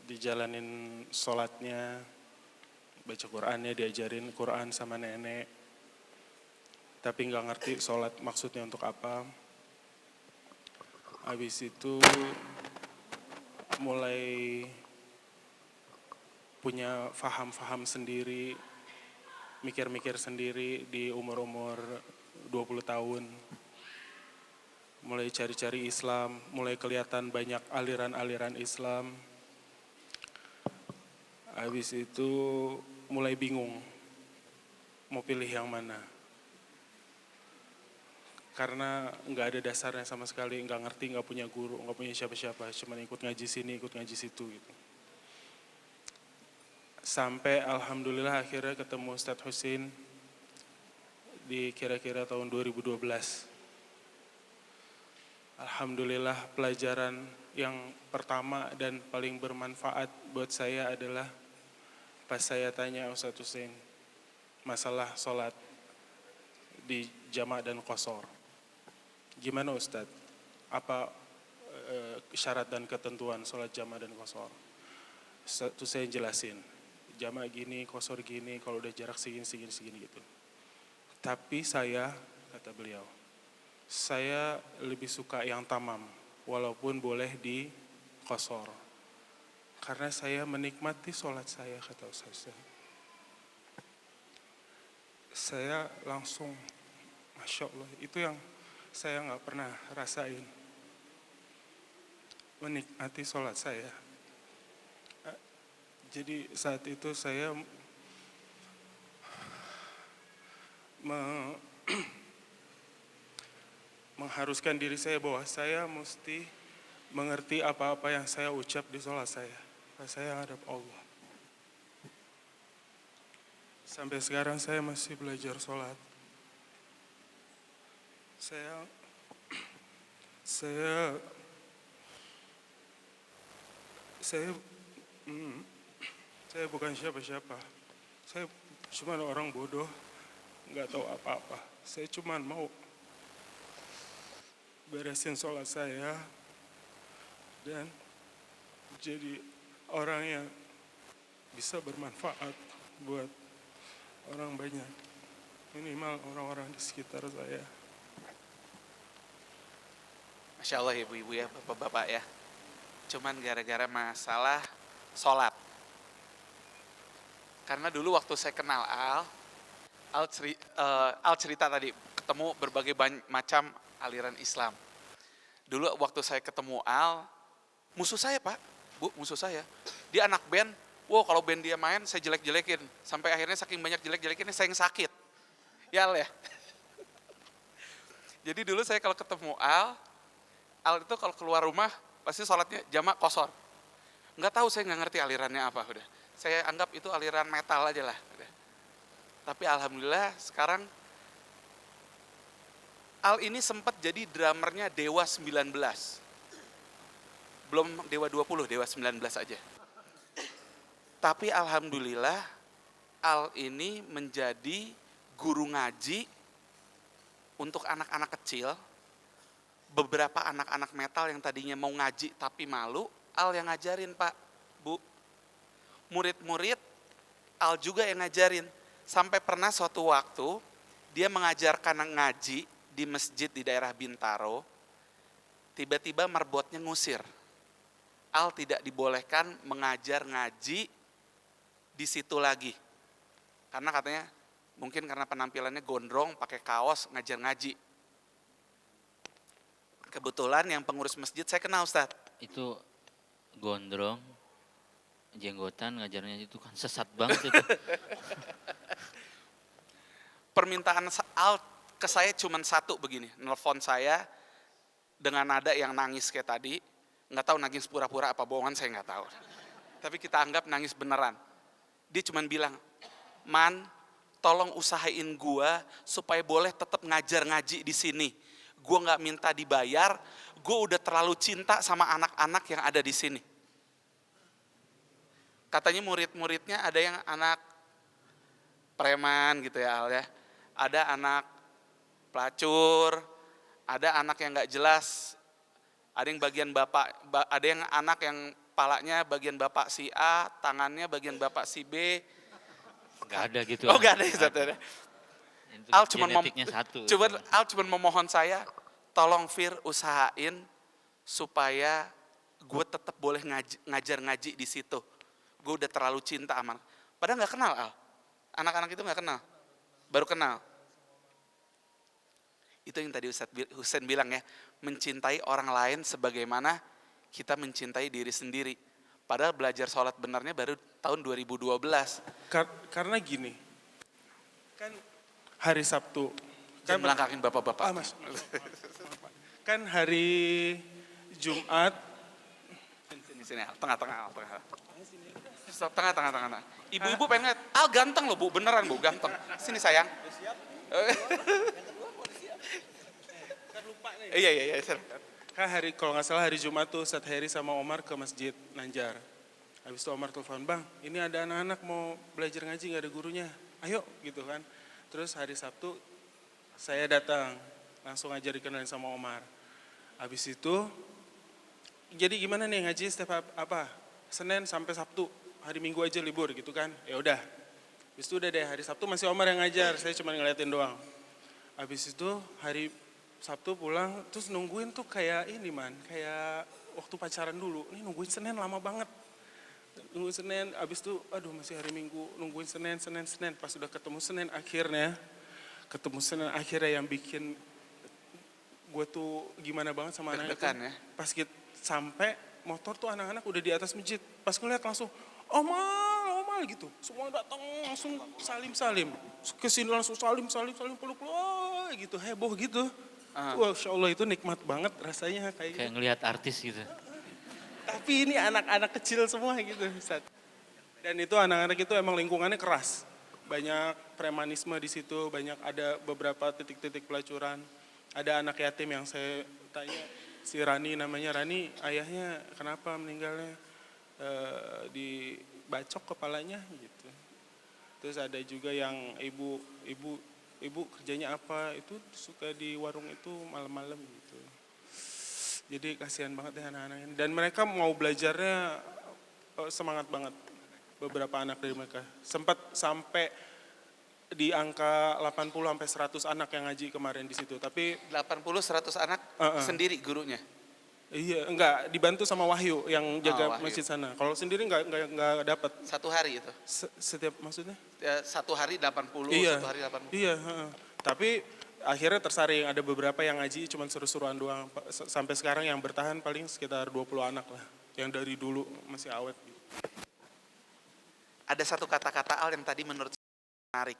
dijalanin sholatnya, baca Qur'annya, diajarin Qur'an sama nenek, tapi nggak ngerti sholat maksudnya untuk apa. Habis itu mulai punya faham-faham sendiri, mikir-mikir sendiri di umur-umur 20 tahun. Mulai cari-cari Islam, mulai kelihatan banyak aliran-aliran Islam. Habis itu mulai bingung mau pilih yang mana. Karena nggak ada dasarnya sama sekali, nggak ngerti, nggak punya guru, nggak punya siapa-siapa, cuma ikut ngaji sini, ikut ngaji situ gitu. Sampai alhamdulillah akhirnya ketemu Ustadz Husain di kira-kira tahun 2012. Alhamdulillah pelajaran yang pertama dan paling bermanfaat buat saya adalah pas saya tanya Ustadz Husain masalah sholat di jama' dan qashar. Gimana Ustadz? Apa syarat dan ketentuan sholat jama' dan qashar? Ustadz Husain jelasin. Jama' gini, qashar gini, kalau udah jarak segini gitu. Tapi saya, kata beliau, saya lebih suka yang tamam, walaupun boleh di qashar. Karena saya menikmati sholat saya, kata Ustaz. Saya langsung, Masya Allah, itu yang saya nggak pernah rasain. Menikmati sholat saya. Jadi saat itu saya me- mengharuskan diri saya bahwa saya mesti mengerti apa-apa yang saya ucap di sholat saya. Pas saya hadap Allah. Sampai sekarang saya masih belajar sholat. Saya saya saya saya bukan siapa-siapa. Saya cuma orang bodoh, nggak tahu apa-apa. Saya cuma mau beresin sholat saya dan jadi orang yang bisa bermanfaat buat orang banyak. Minimal orang-orang di sekitar saya. Masya Allah ibu-ibu ya, bapak-bapak ya. Cuman gara-gara masalah sholat. Karena dulu waktu saya kenal Al cerita tadi, ketemu berbagai macam aliran Islam. Dulu waktu saya ketemu musuh saya Pak, Bu, musuh saya. Dia anak band, wow kalau band dia main saya jelek-jelekin. Sampai akhirnya saking banyak jelek-jelekinnya saya yang sakit. Ya Al ya. Jadi dulu saya kalau ketemu Al itu kalau keluar rumah pasti sholatnya jamak qashar. Nggak tahu, saya nggak ngerti alirannya apa udah. Saya anggap itu aliran metal aja lah. Udah. Tapi alhamdulillah sekarang Al ini sempat jadi drummernya Dewa 19. Belum Dewa 20, Dewa 19 aja. Tapi alhamdulillah Al ini menjadi guru ngaji untuk anak-anak kecil. Beberapa anak-anak metal yang tadinya mau ngaji tapi malu, Al yang ngajarin Pak, Bu. Murid-murid, Al juga yang ngajarin. Sampai pernah suatu waktu, dia mengajarkan ngaji di masjid di daerah Bintaro, tiba-tiba marbotnya ngusir. Al tidak dibolehkan mengajar ngaji di situ lagi. Karena katanya, mungkin karena penampilannya gondrong, pakai kaos, ngajar ngaji. Kebetulan yang pengurus masjid saya kenal Ustaz. Itu gondrong, jenggotan, ngajarnya itu kan sesat banget itu. Permintaan Al ke saya cuma satu begini, nelpon saya dengan nada yang nangis kayak tadi, nggak tahu nangis pura-pura apa bohongan saya nggak tahu. Tapi kita anggap nangis beneran. Dia cuma bilang, Man, tolong usahain gua supaya boleh tetap ngajar ngaji di sini. Gue nggak minta dibayar, gue udah terlalu cinta sama anak-anak yang ada di sini. Katanya murid-muridnya ada yang anak preman gitu ya Al ya, ada anak pelacur, ada anak yang nggak jelas, ada yang bagian bapak, ada yang anak yang palanya bagian bapak si A, tangannya bagian bapak si B. Gak ada gitu. Oh nggak ada ya. Al cuma memohon saya, tolong Fir usahain supaya gue tetap boleh ngajar ngaji di situ. Gue udah terlalu cinta sama. Padahal nggak kenal Al. Anak-anak itu nggak kenal, baru kenal. Itu yang tadi Ustadz Husain bilang ya, mencintai orang lain sebagaimana kita mencintai diri sendiri. Padahal belajar sholat benarnya baru tahun 2012. Karena gini, kan hari Sabtu. Kan melangkakin bapak-bapak. Mas. Kan hari Jumat. Sini, tengah. Tengah. Ibu-ibu pengen lihat, ganteng loh Bu, beneran Bu, ganteng. Sini sayang. Iya. Kan kalau nggak salah hari Jumat tuh Ustadz Heri sama Omar ke masjid Nanjar. Habis itu Omar telepon, Bang, ini ada anak-anak mau belajar ngaji nggak ada gurunya. Ayo gitu kan. Terus hari Sabtu saya datang, langsung ngajar dikenalin sama Omar. Habis itu, jadi gimana nih ngaji setiap Senin sampai Sabtu, hari Minggu aja libur gitu kan. Ya udah. Habis itu udah deh, hari Sabtu masih Omar yang ngajar, saya cuma ngeliatin doang. Habis itu hari Sabtu pulang, terus nungguin tuh kayak ini kayak waktu pacaran dulu. Ini nungguin Senin lama banget. Nungguin Senin, habis itu aduh masih hari Minggu, nungguin Senin. Pas udah ketemu Senin akhirnya yang bikin gue tuh gimana banget sama anak itu. Ya? Pas kita sampai motor tuh anak-anak udah di atas masjid. Pas ngeliat langsung, Omal gitu. Semua datang langsung salim. Kesini langsung salim, peluk gitu, heboh gitu. Wah, Masya Allah itu nikmat banget rasanya kayak Kayak gitu. ngelihat artis gitu. Tapi ini anak-anak kecil semua gitu, Ustaz. Dan itu anak-anak itu emang lingkungannya keras. Banyak premanisme di situ, banyak ada beberapa titik-titik pelacuran. Ada anak yatim yang saya tanya, si Rani namanya Rani, ayahnya kenapa meninggalnya? Dibacok kepalanya gitu. Terus ada juga yang ibu kerjanya apa, itu suka di warung itu malam-malam gitu. Jadi kasihan banget ya anak-anak ini. Dan mereka mau belajarnya semangat banget. Beberapa anak dari mereka. Sempat sampai di angka 80 sampai 100 anak yang ngaji kemarin di situ. Tapi 80-100 anak sendiri gurunya. iya, enggak dibantu sama Wahyu yang jaga Wahyu. masjid sana. Kalau sendiri enggak dapat. Satu hari itu. Setiap maksudnya? Ya, satu hari 80, Iya. satu hari 80. Iya, heeh. Tapi akhirnya tersaring, ada beberapa yang ngaji cuma seru-seruan doang. Sampai sekarang yang bertahan paling sekitar 20 anak lah. Yang dari dulu masih awet gitu. Ada satu kata-kata Al yang tadi menurut saya menarik.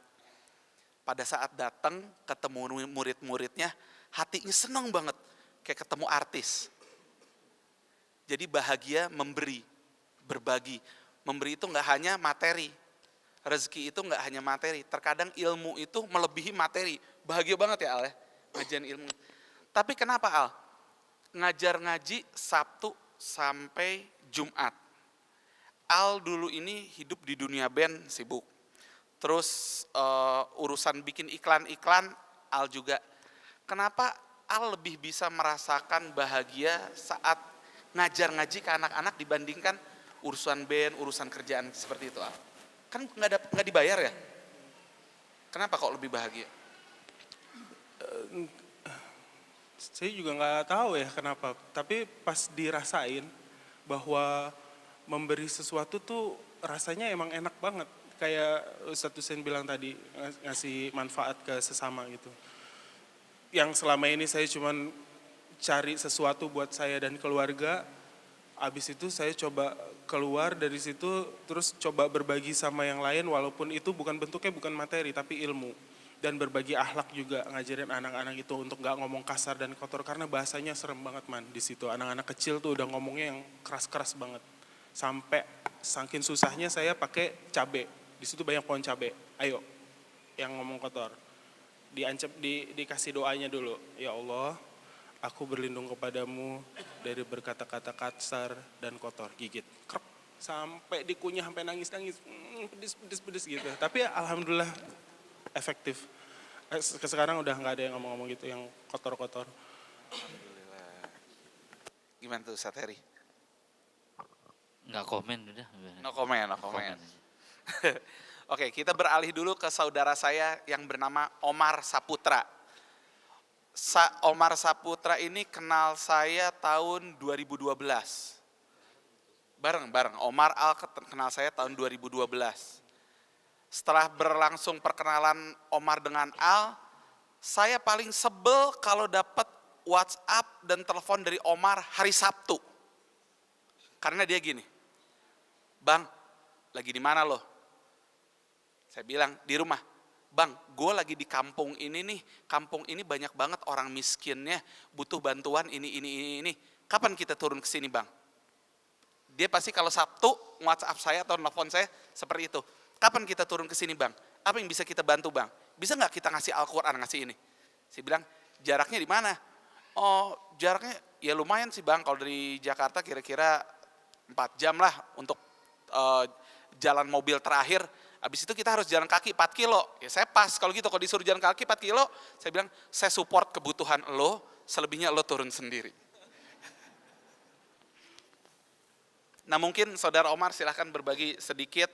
Pada saat datang ketemu murid-muridnya, hatinya senang banget. Kayak ketemu artis. Jadi bahagia memberi, berbagi. Memberi itu nggak hanya materi. Rezeki itu nggak hanya materi. Terkadang ilmu itu melebihi materi. Bahagia banget ya Al ya, ngajian ilmu. Tapi kenapa Al? Ngajar ngaji Sabtu sampai Jumat. Al dulu ini hidup di dunia band, sibuk. Terus urusan bikin iklan-iklan, Al juga. Kenapa Al lebih bisa merasakan bahagia saat ngajar ngaji ke anak-anak dibandingkan urusan band, urusan kerjaan seperti itu Al? Kan nggak dibayar ya? Kenapa kok lebih bahagia? Saya juga nggak tahu ya kenapa. Tapi pas dirasain bahwa memberi sesuatu tuh rasanya emang enak banget. Kayak Ustadz Hussein bilang tadi, ngasih manfaat ke sesama gitu. Yang selama ini saya cuman cari sesuatu buat saya dan keluarga, habis itu saya coba keluar dari situ, terus coba berbagi sama yang lain, walaupun itu bentuknya bukan materi, tapi ilmu. Dan berbagi akhlak juga, ngajarin anak-anak itu untuk gak ngomong kasar dan kotor, karena bahasanya serem banget man di situ. Anak-anak kecil tuh udah ngomongnya yang keras-keras banget. Sampai saking susahnya saya pakai cabe. Di situ banyak pohon cabe. Ayo, yang ngomong kotor. Dikasih doanya dulu. Ya Allah, aku berlindung kepadamu dari berkata-kata kasar dan kotor. Gigit. Krek. Sampai dikunyah, sampai nangis-nangis. Pedes gitu. Tapi alhamdulillah efektif. Sekarang udah nggak ada yang ngomong-ngomong gitu, yang kotor-kotor. Alhamdulillah. Gimana tuh Ustadz Heri? Nggak komen udah. No comment. Komen aja. Oke, kita beralih dulu ke saudara saya yang bernama Omar Saputra. Omar Saputra ini kenal saya tahun 2012. Bareng. Omar Al kenal saya tahun 2012. Setelah berlangsung perkenalan Omar dengan Al, saya paling sebel kalau dapat WhatsApp dan telepon dari Omar hari Sabtu. Karena dia gini, Bang, lagi di mana lo? Saya bilang, di rumah. Bang, gue lagi di kampung ini nih. Kampung ini banyak banget orang miskinnya, butuh bantuan ini. Kapan kita turun ke sini, Bang? Dia pasti kalau Sabtu, WhatsApp saya atau nelfon saya seperti itu. Kapan kita turun ke sini, Bang? Apa yang bisa kita bantu, Bang? Bisa nggak kita ngasih Al-Quran, ngasih ini? Saya bilang, jaraknya di mana? Oh, jaraknya ya lumayan sih, Bang. Kalau dari Jakarta kira-kira 4 jam lah untuk jalan mobil terakhir. Habis itu kita harus jalan kaki 4 kilo. Ya saya pas, kalau gitu kalau disuruh jalan kaki 4 kilo, saya bilang, saya support kebutuhan lo, selebihnya lo turun sendiri. Nah mungkin saudara Omar silahkan berbagi sedikit,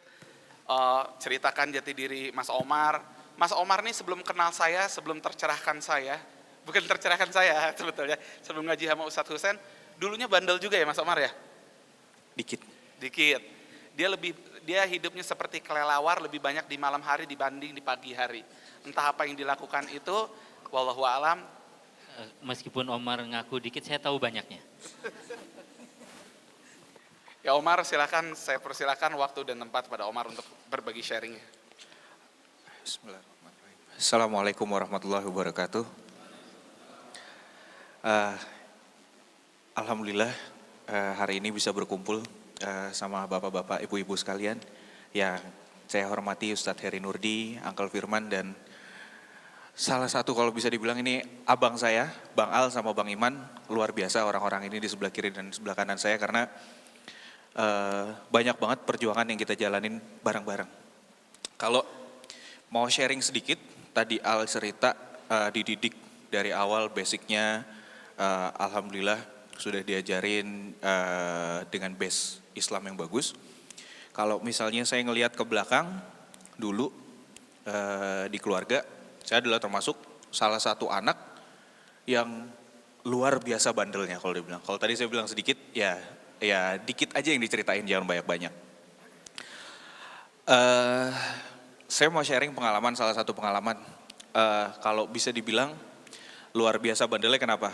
ceritakan jati diri Mas Omar. Mas Omar nih sebelum kenal saya, sebelum tercerahkan saya, bukan tercerahkan saya sebetulnya, sebelum ngaji sama Ustadz Hussein, dulunya bandel juga ya Mas Omar ya? Dikit. Dia hidupnya seperti kelelawar, lebih banyak di malam hari dibanding di pagi hari. Entah apa yang dilakukan itu, wallahu alam. Meskipun Omar ngaku dikit, saya tahu banyaknya. Ya Omar, silakan, saya persilakan waktu dan tempat pada Omar untuk berbagi sharingnya. Bismillahirrahmanirrahim. Assalamualaikum warahmatullahi wabarakatuh. Eh, Alhamdulillah hari ini bisa berkumpul sama bapak-bapak, ibu-ibu sekalian yang saya hormati, Ustadz Heri Nurdi, Uncle Firman, dan salah satu kalau bisa dibilang ini abang saya, Bang Al sama Bang Iman. Luar biasa orang-orang ini di sebelah kiri dan sebelah kanan saya karena banyak banget perjuangan yang kita jalanin bareng-bareng. Kalau mau sharing sedikit, tadi Al cerita dididik dari awal basicnya, alhamdulillah sudah diajarin dengan base Islam yang bagus. Kalau misalnya saya ngelihat ke belakang dulu di keluarga, saya adalah termasuk salah satu anak yang luar biasa bandelnya kalau dibilang. Kalau tadi saya bilang sedikit, ya dikit aja yang diceritain, jangan banyak-banyak. Saya mau sharing pengalaman, salah satu pengalaman. Kalau bisa dibilang luar biasa bandelnya, kenapa?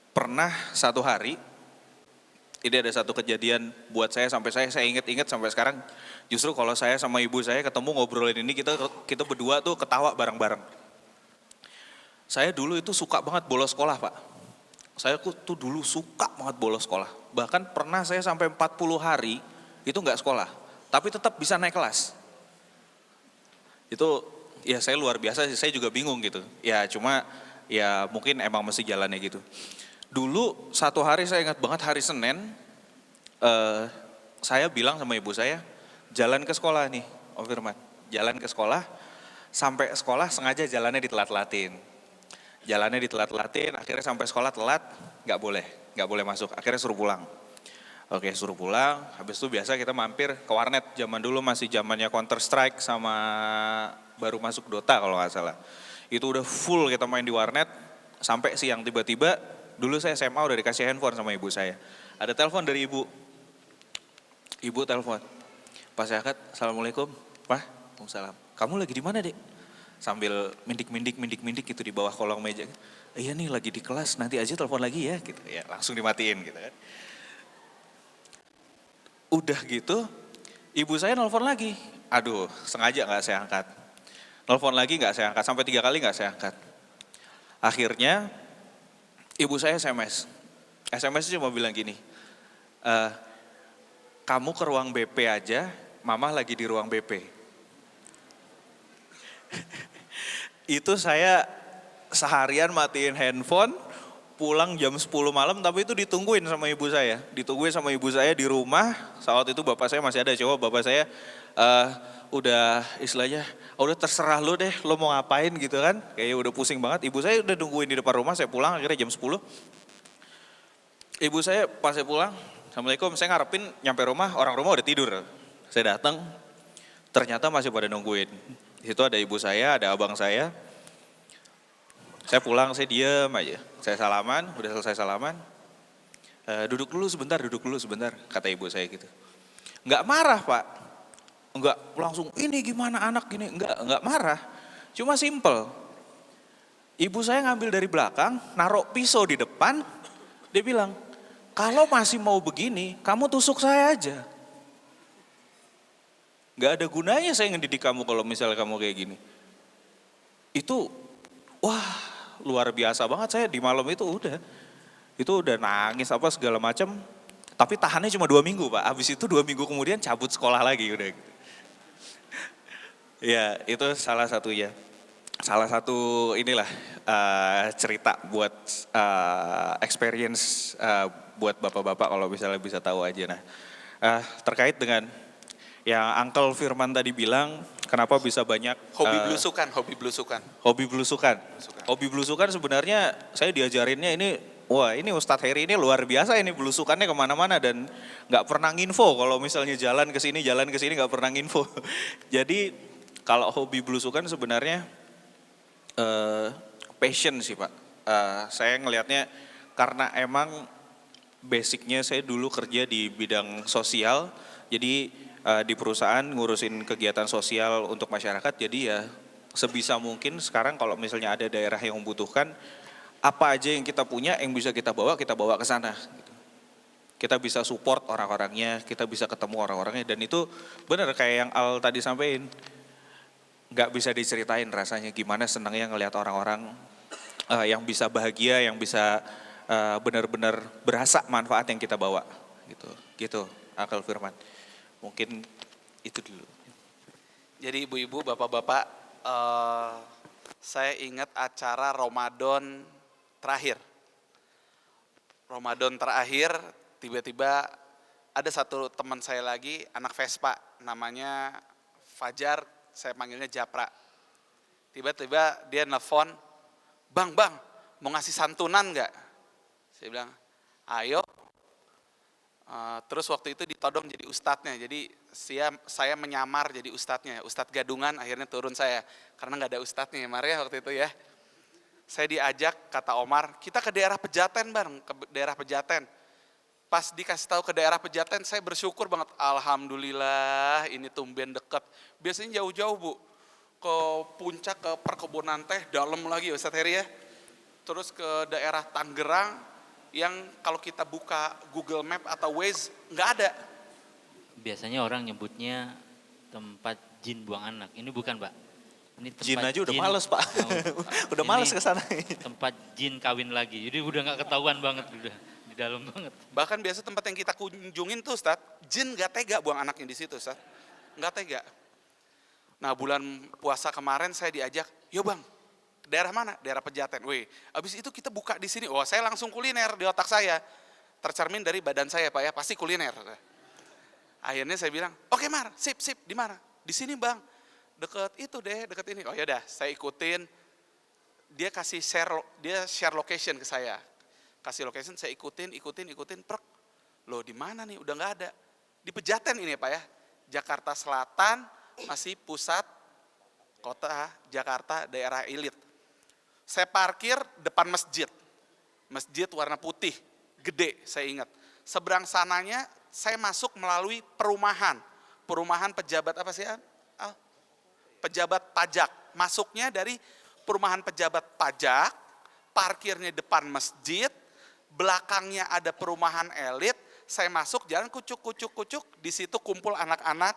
Pernah satu hari, ini ada satu kejadian buat saya sampai saya ingat sampai sekarang. Justru kalau saya sama ibu saya ketemu ngobrolin ini, kita berdua tuh ketawa bareng-bareng. Saya dulu itu suka banget bolos sekolah, Pak. Saya tuh dulu suka banget bolos sekolah. Bahkan pernah saya sampai 40 hari itu nggak sekolah, tapi tetap bisa naik kelas. Itu ya saya luar biasa sih, saya juga bingung gitu. Ya cuma ya mungkin emang mesti jalannya gitu. Dulu satu hari saya ingat banget, hari Senin, saya bilang sama ibu saya, jalan ke sekolah nih, Om Firman. Jalan ke sekolah, sampai sekolah sengaja jalannya ditelat-telatin. Jalannya ditelat-telatin, akhirnya sampai sekolah telat, nggak boleh masuk, akhirnya suruh pulang. Oke, suruh pulang, habis itu biasa kita mampir ke warnet, zaman dulu masih zamannya Counter Strike sama baru masuk Dota kalau nggak salah. Itu udah full kita main di warnet, sampai siang tiba-tiba, dulu saya SMA udah dikasih handphone sama ibu saya. Ada telepon dari ibu telepon. Pas saya angkat, Assalamualaikum, Pak, Waalaikumsalam. Kamu lagi di mana, Dek? Sambil mindik gitu di bawah kolong meja. Iya nih lagi di kelas, nanti aja telepon lagi ya gitu. Ya langsung dimatiin gitu kan. Udah gitu, ibu saya nelpon lagi. Aduh, sengaja gak saya angkat. Nelpon lagi gak saya angkat, sampai 3 kali gak saya angkat. Akhirnya, ibu saya SMS. SMS cuma bilang gini, kamu ke ruang BP aja, mama lagi di ruang BP. Itu saya seharian matiin handphone, pulang jam 10 malam, tapi itu ditungguin sama ibu saya. Ditungguin sama ibu saya di rumah, saat itu bapak saya masih ada, coba bapak saya udah istilahnya, udah terserah lu deh, lu mau ngapain gitu kan. Kayaknya udah pusing banget, ibu saya udah nungguin di depan rumah, saya pulang akhirnya jam 10. Ibu saya pas saya pulang, Assalamualaikum, saya ngarepin nyampe rumah, orang rumah udah tidur. Saya datang, ternyata masih pada nungguin. Di situ ada ibu saya, ada abang saya. Saya pulang, saya diem aja. Saya salaman, udah selesai salaman. Duduk dulu sebentar, kata ibu saya gitu. Enggak marah, Pak. Enggak langsung, ini gimana anak gini. Enggak marah. Cuma simple. Ibu saya ngambil dari belakang, naruh pisau di depan. Dia bilang, kalau masih mau begini, kamu tusuk saya aja. Gak ada gunanya saya ngedidik kamu kalau misalnya kamu kayak gini. Itu, wah luar biasa banget, saya di malam itu udah nangis apa segala macam. Tapi tahannya cuma 2 minggu, Pak. Habis itu 2 minggu kemudian cabut sekolah lagi udah. Ya itu salah satunya. Salah satu inilah cerita buat experience buat bapak-bapak kalau misalnya bisa tahu aja. Nah terkait dengan yang Uncle Firman tadi bilang, kenapa bisa banyak Hobi belusukan sebenarnya saya diajarinnya ini, wah ini Ustadz Heri ini luar biasa, ini belusukannya kemana-mana dan nggak pernah nginfo kalau misalnya jalan ke sini nggak pernah nginfo. Jadi kalau hobi belusukan sebenarnya passion sih Pak. Saya ngelihatnya karena emang basicnya saya dulu kerja di bidang sosial, jadi di perusahaan ngurusin kegiatan sosial untuk masyarakat, jadi ya sebisa mungkin sekarang kalau misalnya ada daerah yang membutuhkan, apa aja yang kita punya yang bisa kita bawa ke sana. Gitu. kita bisa support orang-orangnya, kita bisa ketemu orang-orangnya, dan itu benar kayak yang Al tadi sampaikan, nggak bisa diceritain rasanya gimana senangnya ngelihat orang-orang yang bisa bahagia, yang bisa benar-benar berasa manfaat yang kita bawa, gitu Akal Firman. Mungkin itu dulu. Jadi ibu-ibu, bapak-bapak, saya ingat acara Ramadan terakhir. Ramadan terakhir, tiba-tiba ada satu teman saya lagi, anak Vespa, namanya Fajar, saya panggilnya Japra. Tiba-tiba dia nelfon, bang, mau ngasih santunan nggak? Saya bilang, ayo. Terus waktu itu ditodong jadi ustadznya, jadi saya menyamar jadi ustadznya, ustadz gadungan, akhirnya turun saya, karena nggak ada ustadznya ya Maria waktu itu ya. Saya diajak, kata Omar, kita ke daerah Pejaten bang, ke daerah Pejaten. Pas dikasih tahu ke daerah Pejaten, saya bersyukur banget, alhamdulillah ini tumben deket. Biasanya jauh-jauh bu, ke puncak, ke perkebunan teh, dalam lagi ya Ustadz Heri ya. Terus ke daerah Tangerang, yang kalau kita buka Google Map atau Waze, nggak ada. Biasanya orang nyebutnya tempat jin buang anak. Ini bukan Pak. Ini tempat Jin aja udah males Pak, udah males ke sana. Tempat jin kawin lagi, jadi udah nggak ketahuan banget, udah di dalam banget. Bahkan biasa tempat yang kita kunjungin tuh Ustadz, jin nggak tega buang anaknya di situ Ustadz, nggak tega. Nah bulan puasa kemarin saya diajak, yo bang, daerah mana? Daerah Pejaten. Wih, abis itu kita buka di sini. Oh, saya langsung kuliner di otak saya. Tercermin dari badan saya, Pak ya, pasti kuliner. Akhirnya saya bilang, oke Mar, sip, di mana? Di sini bang, deket itu deh, deket ini. Oh yaudah, saya ikutin. Dia kasih share location ke saya. Kasih location, saya ikutin, prek. Loh di mana nih? Udah nggak ada. Di Pejaten ini Pak ya, Jakarta Selatan, masih pusat kota Jakarta, daerah elit. Saya parkir depan masjid warna putih, gede saya ingat. Seberang sananya saya masuk melalui perumahan pejabat apa sih? Pejabat pajak. Masuknya dari perumahan pejabat pajak, parkirnya depan masjid, belakangnya ada perumahan elit. Saya masuk jalan kucuk, di situ kumpul anak-anak,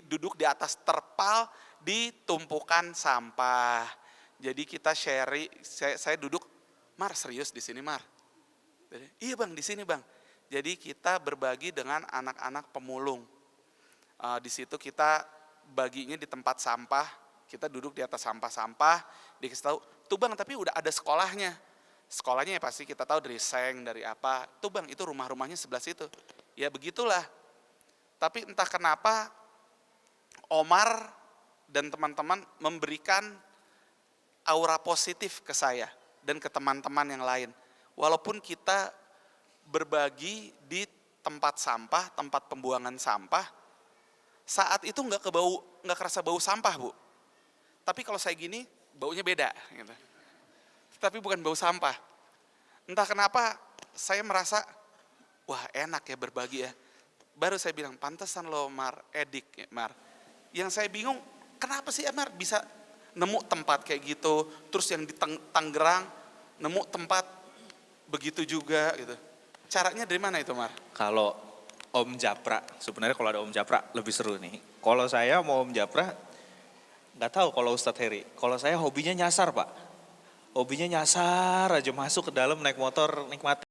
duduk di atas terpal, di tumpukan sampah. Jadi kita sharing, saya duduk, Mar serius di sini Mar? Iya bang, di sini bang. Jadi kita berbagi dengan anak-anak pemulung. Di situ kita baginya di tempat sampah, kita duduk di atas sampah-sampah, dikasih tahu, tuh bang tapi udah ada sekolahnya. Sekolahnya ya pasti kita tahu dari seng, dari apa. Tuh bang itu rumah-rumahnya sebelah situ. Ya begitulah. Tapi entah kenapa Omar dan teman-teman memberikan aura positif ke saya dan ke teman-teman yang lain. Walaupun kita berbagi di tempat sampah, tempat pembuangan sampah, saat itu nggak kerasa bau sampah bu. Tapi kalau saya gini, baunya beda. Gitu. Tapi bukan bau sampah. Entah kenapa saya merasa, wah enak ya berbagi ya. Baru saya bilang, pantesan lo Mar, edik ya, Mar. Yang saya bingung, kenapa sih Mar bisa nemu tempat kayak gitu, terus yang di Tangerang nemu tempat begitu juga gitu. Caranya dari mana itu Mar? Kalau Om Japra, sebenarnya kalau ada Om Japra lebih seru nih. Kalau saya mau Om Japra, nggak tahu kalau Ustadz Heri. Kalau saya hobinya nyasar Pak. Hobinya nyasar aja masuk ke dalam naik motor, nikmatin.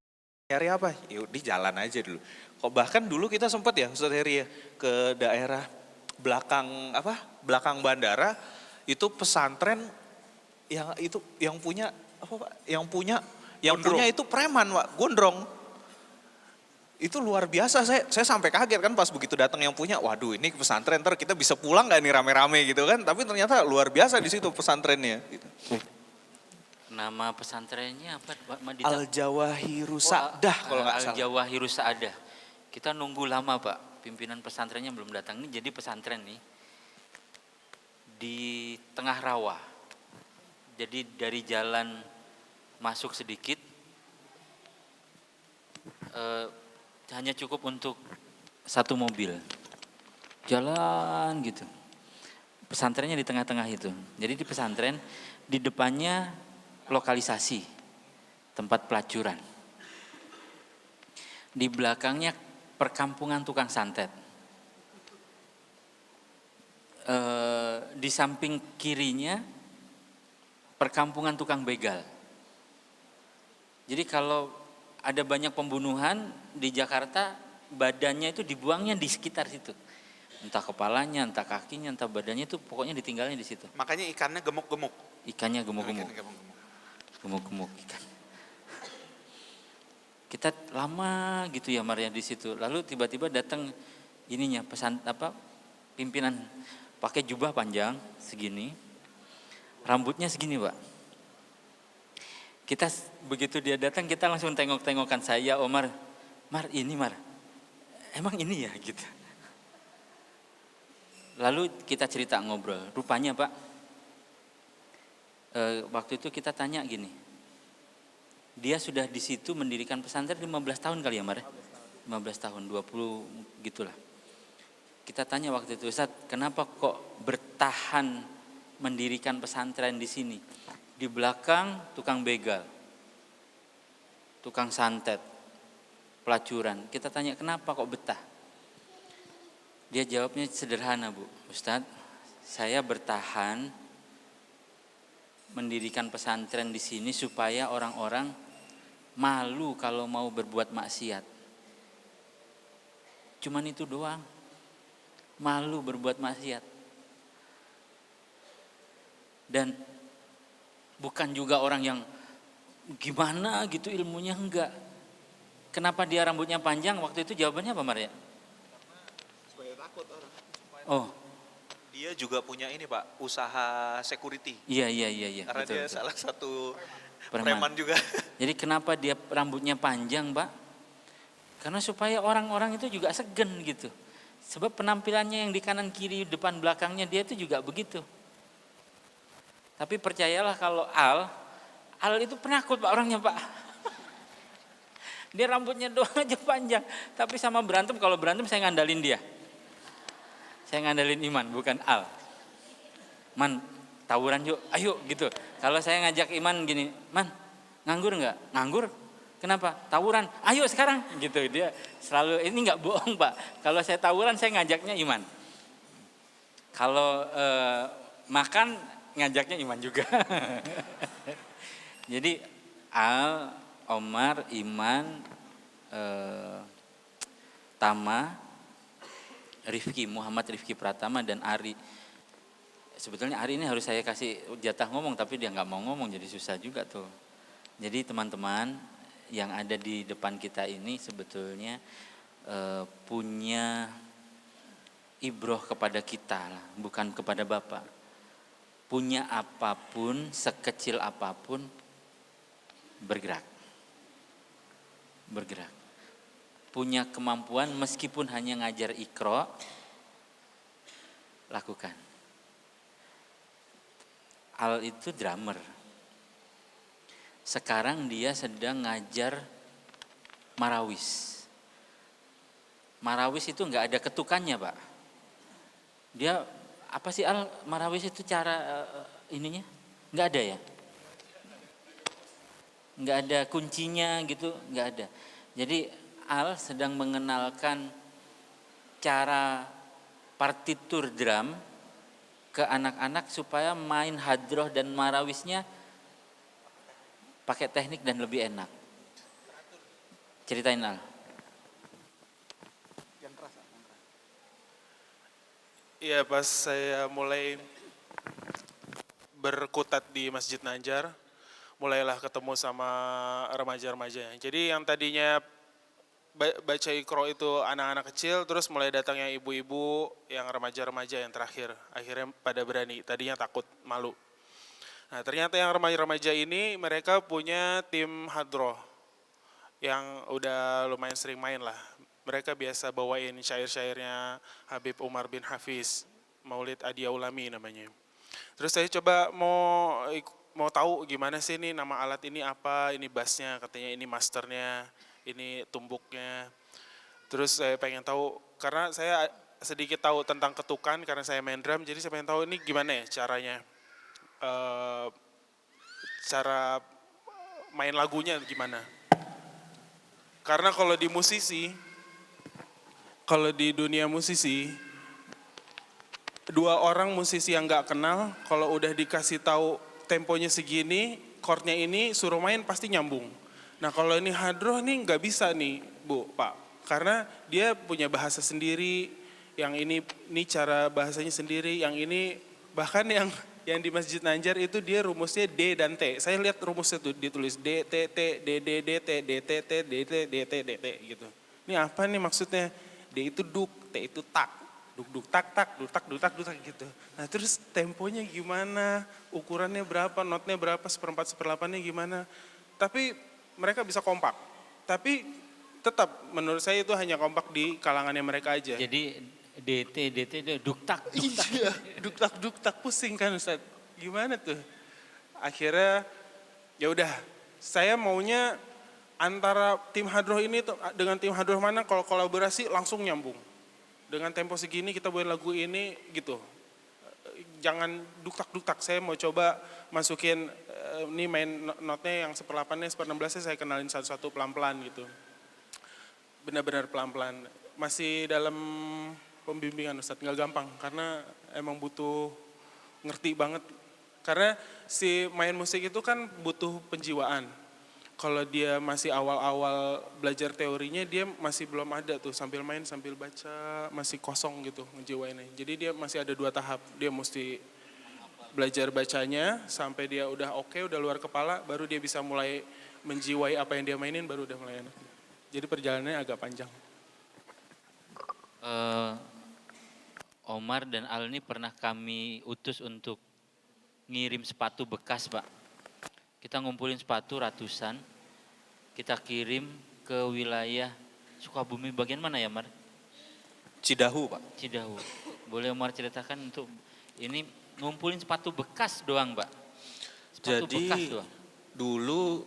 Nyari apa? Yaudah jalan aja dulu. Kok bahkan dulu kita sempat ya Ustadz Heri ya, ke daerah belakang bandara, itu pesantren yang punya apa Pak? Yang punya itu preman Pak, gondrong. Itu luar biasa, saya sampai kaget kan pas begitu datang yang punya, waduh ini pesantren, ntar kita bisa pulang gak nih rame-rame gitu kan, tapi ternyata luar biasa di situ pesantrennya. Gitu. Nama pesantrennya apa Pak? Al-Jawahiru Sa'dah kalau nggak salah. Al-Jawahiru Sa'dah. Kita nunggu lama Pak, pimpinan pesantrennya belum datang. Ini jadi pesantren nih di tengah rawa. Jadi dari jalan masuk sedikit, hanya cukup untuk satu mobil. Jalan gitu. Pesantrennya di tengah-tengah itu. Jadi di pesantren, di depannya lokalisasi tempat pelacuran. Di belakangnya perkampungan tukang santet. Di samping kirinya perkampungan tukang begal. Jadi kalau ada banyak pembunuhan di Jakarta, badannya itu dibuangnya di sekitar situ. Entah kepalanya, entah kakinya, entah badannya itu pokoknya ditinggalnya di situ. Makanya ikannya gemuk-gemuk. Ikannya gemuk-gemuk. Ikannya gemuk-gemuk. Gemuk-gemuk ikan. Kita lama gitu ya Maria di situ. Lalu tiba-tiba datang ininya pimpinan pakai jubah panjang segini. Rambutnya segini, Pak. Kita begitu dia datang kita langsung tengok-tengokan saya, Omar. Mar, ini Mar. Emang ini ya gitu. Lalu kita cerita ngobrol. Rupanya Pak, waktu itu kita tanya gini. Dia sudah di situ mendirikan pesantren 15 tahun kali ya Mar? 15 tahun, 20 gitulah. Kita tanya waktu itu, Ustaz, kenapa kok bertahan mendirikan pesantren di sini? Di belakang tukang begal, tukang santet, pelacuran. Kita tanya kenapa kok betah? Dia jawabnya sederhana, Bu. Ustadz, saya bertahan mendirikan pesantren di sini supaya orang-orang malu kalau mau berbuat maksiat. Cuman itu doang. Malu berbuat maksiat. Dan bukan juga orang yang gimana gitu ilmunya, enggak. Kenapa dia rambutnya panjang? Waktu itu jawabannya apa Maria? Supaya takut orang. Oh, Dia juga punya ini Pak, usaha security. iya. Karena Betul, dia betul. salah satu Preman. preman juga. Jadi kenapa dia rambutnya panjang, Pak? Karena supaya orang-orang itu juga segen gitu. Sebab penampilannya yang di kanan kiri depan belakangnya dia itu juga begitu. Tapi percayalah kalau Al itu penakut Pak orangnya Pak. Dia rambutnya doang aja panjang. Tapi sama berantem, kalau berantem saya ngandalin dia. Saya ngandalin Iman, bukan Al. Man, tawuran yuk, ayo gitu. Kalau saya ngajak Iman gini, Man, nganggur nggak? Nganggur. Kenapa? Tawuran. Ayo sekarang gitu. Dia selalu ini nggak bohong Pak. Kalau saya tawuran saya ngajaknya Iman. Kalau makan ngajaknya Iman juga. Jadi Al, Omar, Iman, Tama, Rifki, Muhammad Rifki Pratama dan Ari. Sebetulnya Ari ini harus saya kasih jatah ngomong tapi dia nggak mau ngomong jadi susah juga tuh. Jadi teman-teman yang ada di depan kita ini sebetulnya punya ibroh kepada kita lah, bukan kepada Bapak. Punya apapun, sekecil apapun, bergerak. Punya kemampuan meskipun hanya ngajar Iqra, lakukan. Al itu drummer. Sekarang dia sedang ngajar marawis. Marawis itu nggak ada ketukannya Pak. Dia apa sih Al, marawis itu cara ininya? Nggak ada ya? Nggak ada kuncinya gitu, nggak ada. Jadi Al sedang mengenalkan cara partitur drum ke anak-anak supaya main hadroh dan marawisnya pakai teknik dan lebih enak. Ceritain Al. Iya, pas saya mulai berkutat di Masjid Najar, mulailah ketemu sama remaja-remajanya. Jadi yang tadinya baca Iqra itu anak-anak kecil, terus mulai datangnya ibu-ibu yang remaja-remaja yang terakhir. Akhirnya pada berani, tadinya takut, malu. Nah ternyata yang remaja-remaja ini mereka punya tim hadroh yang udah lumayan sering main lah. Mereka biasa bawain syair-syairnya Habib Umar bin Hafiz, Maulid Adia Ulami namanya. Terus saya coba mau tahu gimana sih ini nama alat ini apa, ini bassnya, katanya ini masternya, ini tumbuknya. Terus saya pengen tahu, karena saya sedikit tahu tentang ketukan karena saya main drum, jadi saya pengen tahu ini gimana ya caranya, cara main lagunya gimana. Karena kalau di musisi, kalau di dunia musisi, dua orang musisi yang nggak kenal, kalau udah dikasih tahu temponya segini, chordnya ini suruh main pasti nyambung. Nah kalau ini hadroh nih nggak bisa nih Bu, Pak. Karena dia punya bahasa sendiri, yang ini cara bahasanya sendiri, yang ini bahkan yang di Masjid Nanjar itu dia rumusnya D dan T. Saya lihat rumusnya tuh ditulis D, T, T, D, D, D, T, D, T, T, D, T, D, T, D, T gitu. Ini apa nih maksudnya? D itu duk, T itu tak. Duk, duk, tak, tak, duk, tak, duk, tak, duk, tak gitu. Nah terus temponya gimana, ukurannya berapa, notnya berapa, seperempat, seperlapannya gimana. Tapi mereka bisa kompak. Tapi tetap menurut saya itu hanya kompak di kalangannya mereka aja. Jadi DT duktak. Iya, duk tak pusing kan Ustaz. Gimana tuh? Akhirnya ya udah, saya maunya antara tim hadroh ini dengan tim hadroh mana kalau kolaborasi langsung nyambung. Dengan tempo segini kita buat lagu ini gitu. Jangan duk tak. Saya mau coba masukin ini main notnya yang seperlapannya, seper-16nya saya kenalin satu-satu pelan-pelan gitu. Benar-benar pelan-pelan. Masih dalam pembimbingan Ustadz, nggak gampang karena emang butuh ngerti banget. Karena si main musik itu kan butuh penjiwaan. Kalau dia masih awal-awal belajar teorinya, dia masih belum ada tuh sambil main sambil baca, masih kosong gitu ngejiwainnya. Jadi dia masih ada 2 tahap, dia mesti belajar bacanya sampai dia udah oke, udah luar kepala, baru dia bisa mulai menjiwai apa yang dia mainin, baru udah mulai enak. Jadi perjalanannya agak panjang. Omar dan Al ini pernah kami utus untuk ngirim sepatu bekas, Pak. Kita ngumpulin sepatu ratusan, kita kirim ke wilayah Sukabumi bagian mana ya, Mar? Cidahu, Pak. Cidahu. Boleh Omar ceritakan untuk ini ngumpulin sepatu bekas doang, Pak? Sepatu Jadi bekas doang. dulu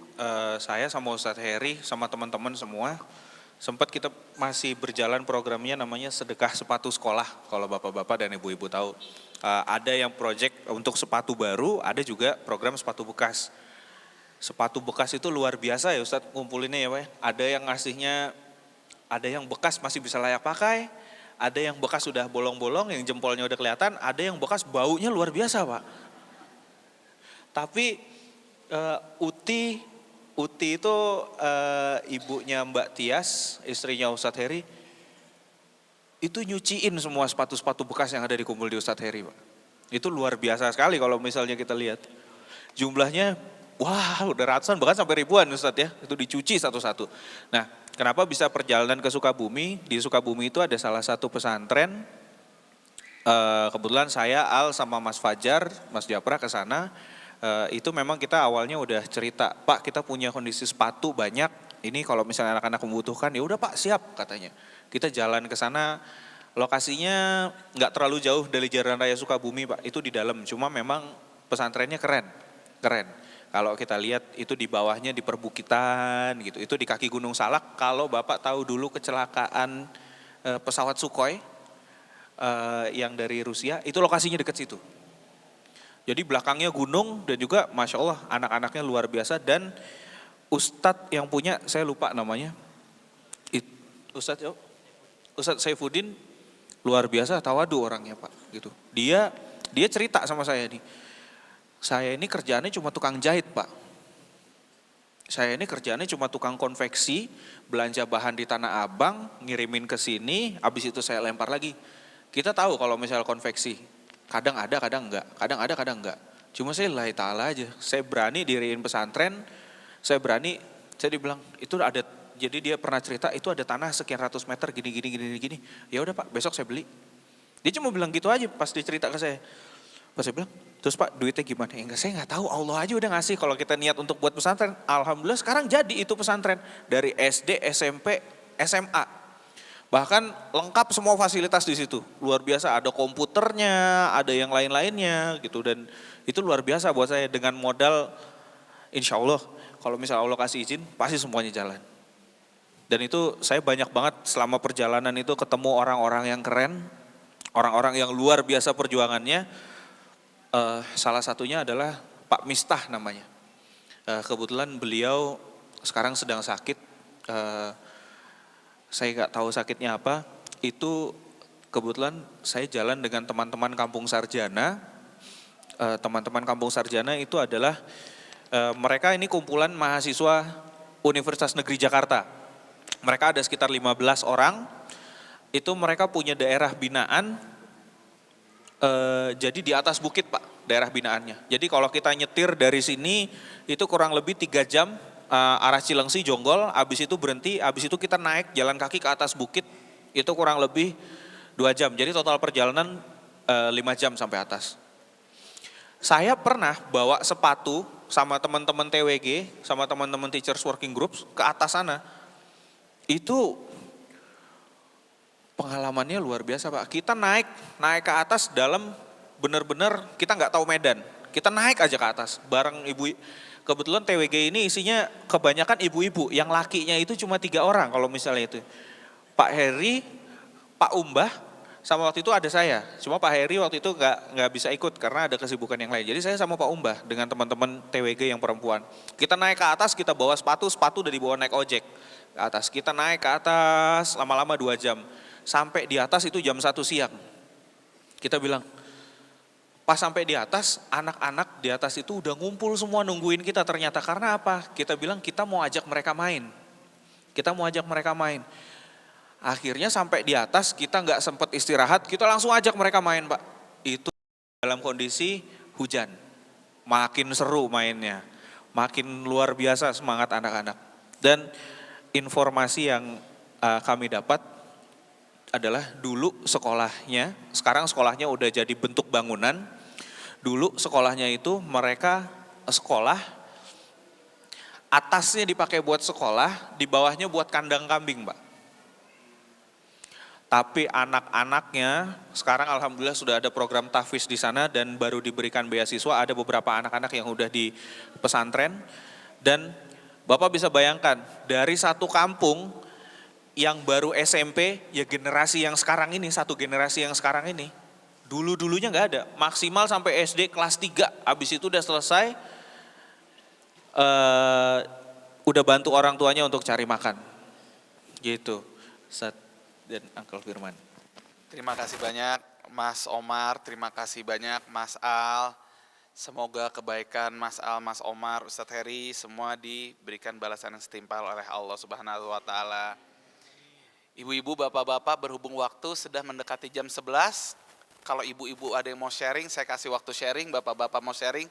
saya sama Ustadz Heri sama teman-teman semua sempat kita masih berjalan programnya namanya sedekah sepatu sekolah, kalau bapak-bapak dan ibu-ibu tahu. Ada yang project untuk sepatu baru, ada juga program sepatu bekas. Sepatu bekas itu luar biasa ya Ustadz ngumpulinnya ya Pak. Ada yang ngasihnya, ada yang bekas masih bisa layak pakai, ada yang bekas sudah bolong-bolong, yang jempolnya udah kelihatan, ada yang bekas baunya luar biasa Pak. Tapi Uti itu ibunya Mbak Tias, istrinya Ustadz Heri, itu nyuciin semua sepatu-sepatu bekas yang ada dikumpul di Ustadz Heri Pak. Itu luar biasa sekali kalau misalnya kita lihat. Jumlahnya, wah udah ratusan bahkan sampai ribuan Ustadz ya, itu dicuci satu-satu. Nah kenapa bisa perjalanan ke Sukabumi, di Sukabumi itu ada salah satu pesantren, kebetulan saya, Al sama Mas Fajar, Mas Japra ke sana. Itu memang kita awalnya udah cerita, Pak kita punya kondisi sepatu banyak, ini kalau misalnya anak-anak membutuhkan ya udah Pak siap katanya. Kita jalan ke sana, lokasinya nggak terlalu jauh dari Jalan Raya Sukabumi Pak, itu di dalam, cuma memang pesantrennya keren. Kalau kita lihat itu di bawahnya di perbukitan gitu, itu di kaki Gunung Salak. Kalau Bapak tahu dulu kecelakaan pesawat Sukhoi yang dari Rusia, itu lokasinya dekat situ. Jadi belakangnya gunung dan juga Masya Allah anak-anaknya luar biasa dan Ustadz yang punya, saya lupa namanya, Ustadz Saifuddin luar biasa tawadu orangnya Pak gitu. Dia cerita sama saya nih, saya ini kerjaannya cuma tukang jahit Pak. Saya ini kerjaannya cuma tukang konveksi, belanja bahan di Tanah Abang, ngirimin ke sini, habis itu saya lempar lagi. Kita tahu kalau misal konveksi, kadang ada, kadang enggak. Cuma saya lillahi ta'ala aja, saya berani diriin pesantren, saya dibilang itu ada, jadi dia pernah cerita itu ada tanah sekian ratus meter gini. Ya udah Pak, besok saya beli. Dia cuma bilang gitu aja pas dicerita ke saya. Pas saya bilang, terus Pak duitnya gimana? Enggak, saya nggak tahu, Allah aja udah ngasih kalau kita niat untuk buat pesantren. Alhamdulillah sekarang jadi itu pesantren dari SD, SMP, SMA. Bahkan lengkap semua fasilitas di situ, luar biasa, ada komputernya, ada yang lain-lainnya gitu, dan itu luar biasa buat saya dengan modal insya Allah kalau misalnya Allah kasih izin pasti semuanya jalan. Dan itu saya banyak banget selama perjalanan itu ketemu orang-orang yang keren, orang-orang yang luar biasa perjuangannya. Salah satunya adalah Pak Mistah namanya, kebetulan beliau sekarang sedang sakit. saya nggak tahu sakitnya apa, itu kebetulan saya jalan dengan teman-teman Kampung Sarjana. Teman-teman Kampung Sarjana itu adalah mereka ini kumpulan mahasiswa Universitas Negeri Jakarta. Mereka ada sekitar 15 orang, itu mereka punya daerah binaan, jadi di atas bukit Pak, daerah binaannya. Jadi kalau kita nyetir dari sini, itu kurang lebih 3 jam, arah Cilengsi, Jonggol, habis itu berhenti, habis itu kita naik jalan kaki ke atas bukit, itu kurang lebih 2 jam. Jadi total perjalanan 5 jam sampai atas. Saya pernah bawa sepatu sama teman-teman TWG, sama teman-teman Teachers Working Groups ke atas sana. Itu pengalamannya luar biasa Pak. Kita naik ke atas dalam benar-benar kita nggak tahu medan. Kita naik aja ke atas bareng ibu. Kebetulan TWG ini isinya kebanyakan ibu-ibu. Yang lakinya itu cuma 3 orang kalau misalnya itu. Pak Heri, Pak Umbah, sama waktu itu ada saya. Cuma Pak Heri waktu itu nggak bisa ikut karena ada kesibukan yang lain. Jadi saya sama Pak Umbah dengan teman-teman TWG yang perempuan. Kita naik ke atas, kita bawa sepatu dari bawah naik ojek ke atas. Kita naik ke atas lama-lama 2 jam. Sampai di atas itu jam 1 siang. Kita bilang, pas sampai di atas, anak-anak di atas itu udah ngumpul semua nungguin kita ternyata. Karena apa? Kita bilang kita mau ajak mereka main. Akhirnya sampai di atas kita nggak sempat istirahat, kita langsung ajak mereka main Pak. Itu dalam kondisi hujan. Makin seru mainnya, makin luar biasa semangat anak-anak. Dan informasi yang kami dapat adalah dulu sekolahnya, sekarang sekolahnya udah jadi bentuk bangunan. Dulu sekolahnya itu mereka sekolah, atasnya dipakai buat sekolah, di bawahnya buat kandang kambing Pak. Tapi anak-anaknya sekarang alhamdulillah sudah ada program tahfiz di sana dan baru diberikan beasiswa. Ada beberapa anak-anak yang udah di pesantren. Dan Bapak bisa bayangkan dari satu kampung yang baru SMP, ya generasi yang sekarang ini, satu generasi yang sekarang ini. Dulu-dulunya nggak ada, maksimal sampai SD kelas 3. Habis itu udah selesai, udah bantu orang tuanya untuk cari makan. Gitu. Dan Uncle Firman. Terima kasih banyak Mas Omar, terima kasih banyak Mas Al. Semoga kebaikan Mas Al, Mas Omar, Ustadz Heri semua diberikan balasan yang setimpal oleh Allah Subhanahu wa taala. Ibu-ibu, bapak-bapak, berhubung waktu sudah mendekati jam 11. Kalau ibu-ibu ada yang mau sharing, saya kasih waktu sharing. Bapak-bapak mau sharing,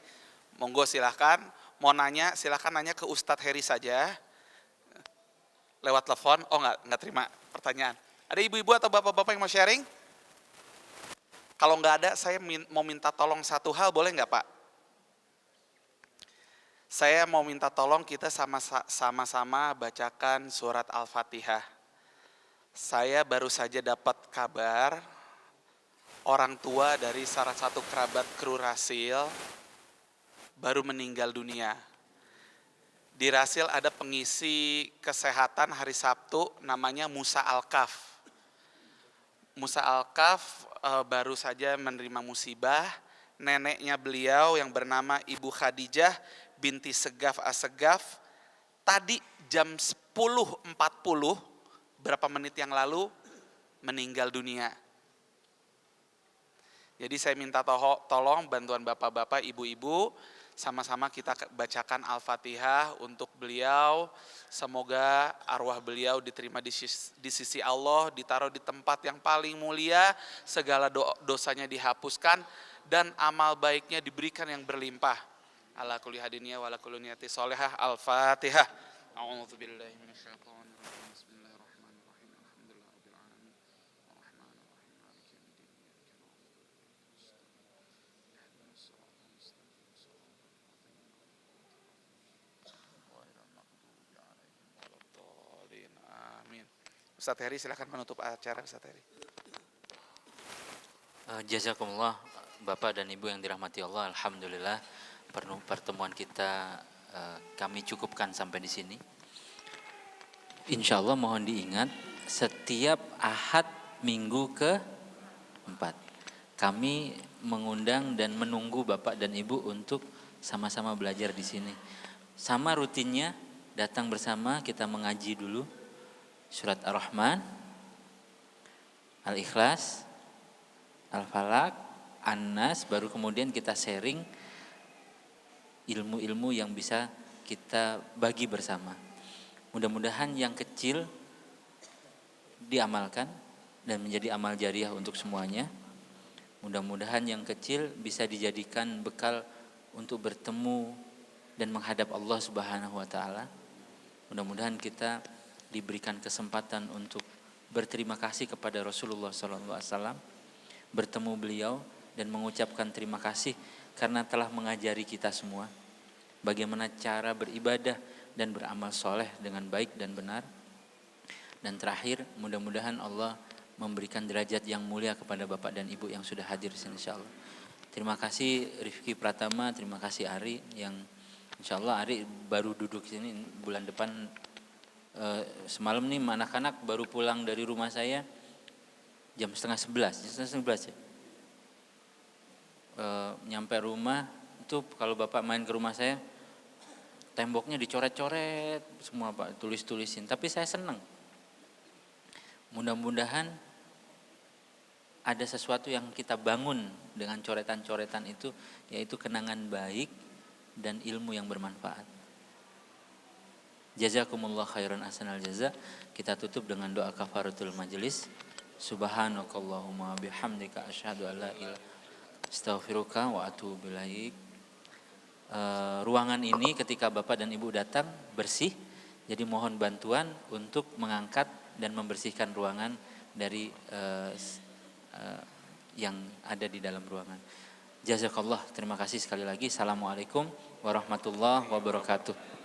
monggo silahkan. Mau nanya, silahkan nanya ke Ustadz Heri saja. Lewat telepon, nggak terima pertanyaan. Ada ibu-ibu atau bapak-bapak yang mau sharing? Kalau nggak ada, saya mau minta tolong satu hal, boleh nggak Pak? Saya mau minta tolong kita sama-sama bacakan surat Al-Fatihah. Saya baru saja dapat kabar, orang tua dari salah satu kerabat kru Rasil baru meninggal dunia. Di Rasil ada pengisi kesehatan hari Sabtu namanya Musa Al-Kaf. Musa Al-Kaf baru saja menerima musibah. Neneknya beliau yang bernama Ibu Khadijah binti Segaf As-Segaf tadi jam 10.40 berapa menit yang lalu meninggal dunia. Jadi saya minta tolong bantuan bapak-bapak, ibu-ibu, sama-sama kita bacakan Al-Fatihah untuk beliau. Semoga arwah beliau diterima di sisi Allah, ditaruh di tempat yang paling mulia, segala dosanya dihapuskan, dan amal baiknya diberikan yang berlimpah. Ala kulli hadiniya wa ala kulli niyati sholihah. Al-Fatihah. A'udzubillahi minasyaitonir rajim. Bismillahirrahmanirrahim. Alhamdulillahirabbil alamin. Arrahmanirrahim. Maliki yaumiddin. Ustadz Heri silakan menutup acara Ustadz Heri. Jazakumullah Bapak dan Ibu yang dirahmati Allah. Alhamdulillah pertemuan kita kami cukupkan sampai di sini. Insya Allah mohon diingat setiap Ahad minggu ke-4 kami mengundang dan menunggu Bapak dan Ibu untuk sama-sama belajar di sini. Sama rutinnya datang bersama kita mengaji dulu. surat Ar-Rahman, Al-Ikhlas, Al-Falaq, An-Nas, baru kemudian kita sharing ilmu-ilmu yang bisa kita bagi bersama. Mudah-mudahan yang kecil diamalkan dan menjadi amal jariah untuk semuanya. Mudah-mudahan yang kecil bisa dijadikan bekal untuk bertemu dan menghadap Allah Subhanahu wa taala. Mudah-mudahan kita diberikan kesempatan untuk berterima kasih kepada Rasulullah SAW, bertemu beliau dan mengucapkan terima kasih karena telah mengajari kita semua bagaimana cara beribadah dan beramal soleh dengan baik dan benar. Dan terakhir, mudah-mudahan Allah memberikan derajat yang mulia kepada Bapak dan Ibu yang sudah hadir di sini, insyaallah. Terima kasih Rifki Pratama, terima kasih Ari yang insyaallah Ari baru duduk di sini bulan depan. Semalam nih anak-anak baru pulang dari rumah saya jam setengah 11 ya. Nyampe rumah itu kalau Bapak main ke rumah saya, temboknya dicoret-coret semua Pak, tulis-tulisin, tapi saya senang. Mudah-mudahan ada sesuatu yang kita bangun dengan coretan-coretan itu, yaitu kenangan baik dan ilmu yang bermanfaat. Jazakumullah khairan ahsanal jaza. Kita tutup dengan doa kafaratul majelis. Subhanakallahumma bihamdika asyhadu an la ilaha astaghfiruka wa atubu ilaik. Ruangan ini ketika Bapak dan Ibu datang bersih, jadi mohon bantuan untuk mengangkat dan membersihkan ruangan dari yang ada di dalam ruangan. Jazakallah, terima kasih sekali lagi. Assalamualaikum warahmatullahi wabarakatuh.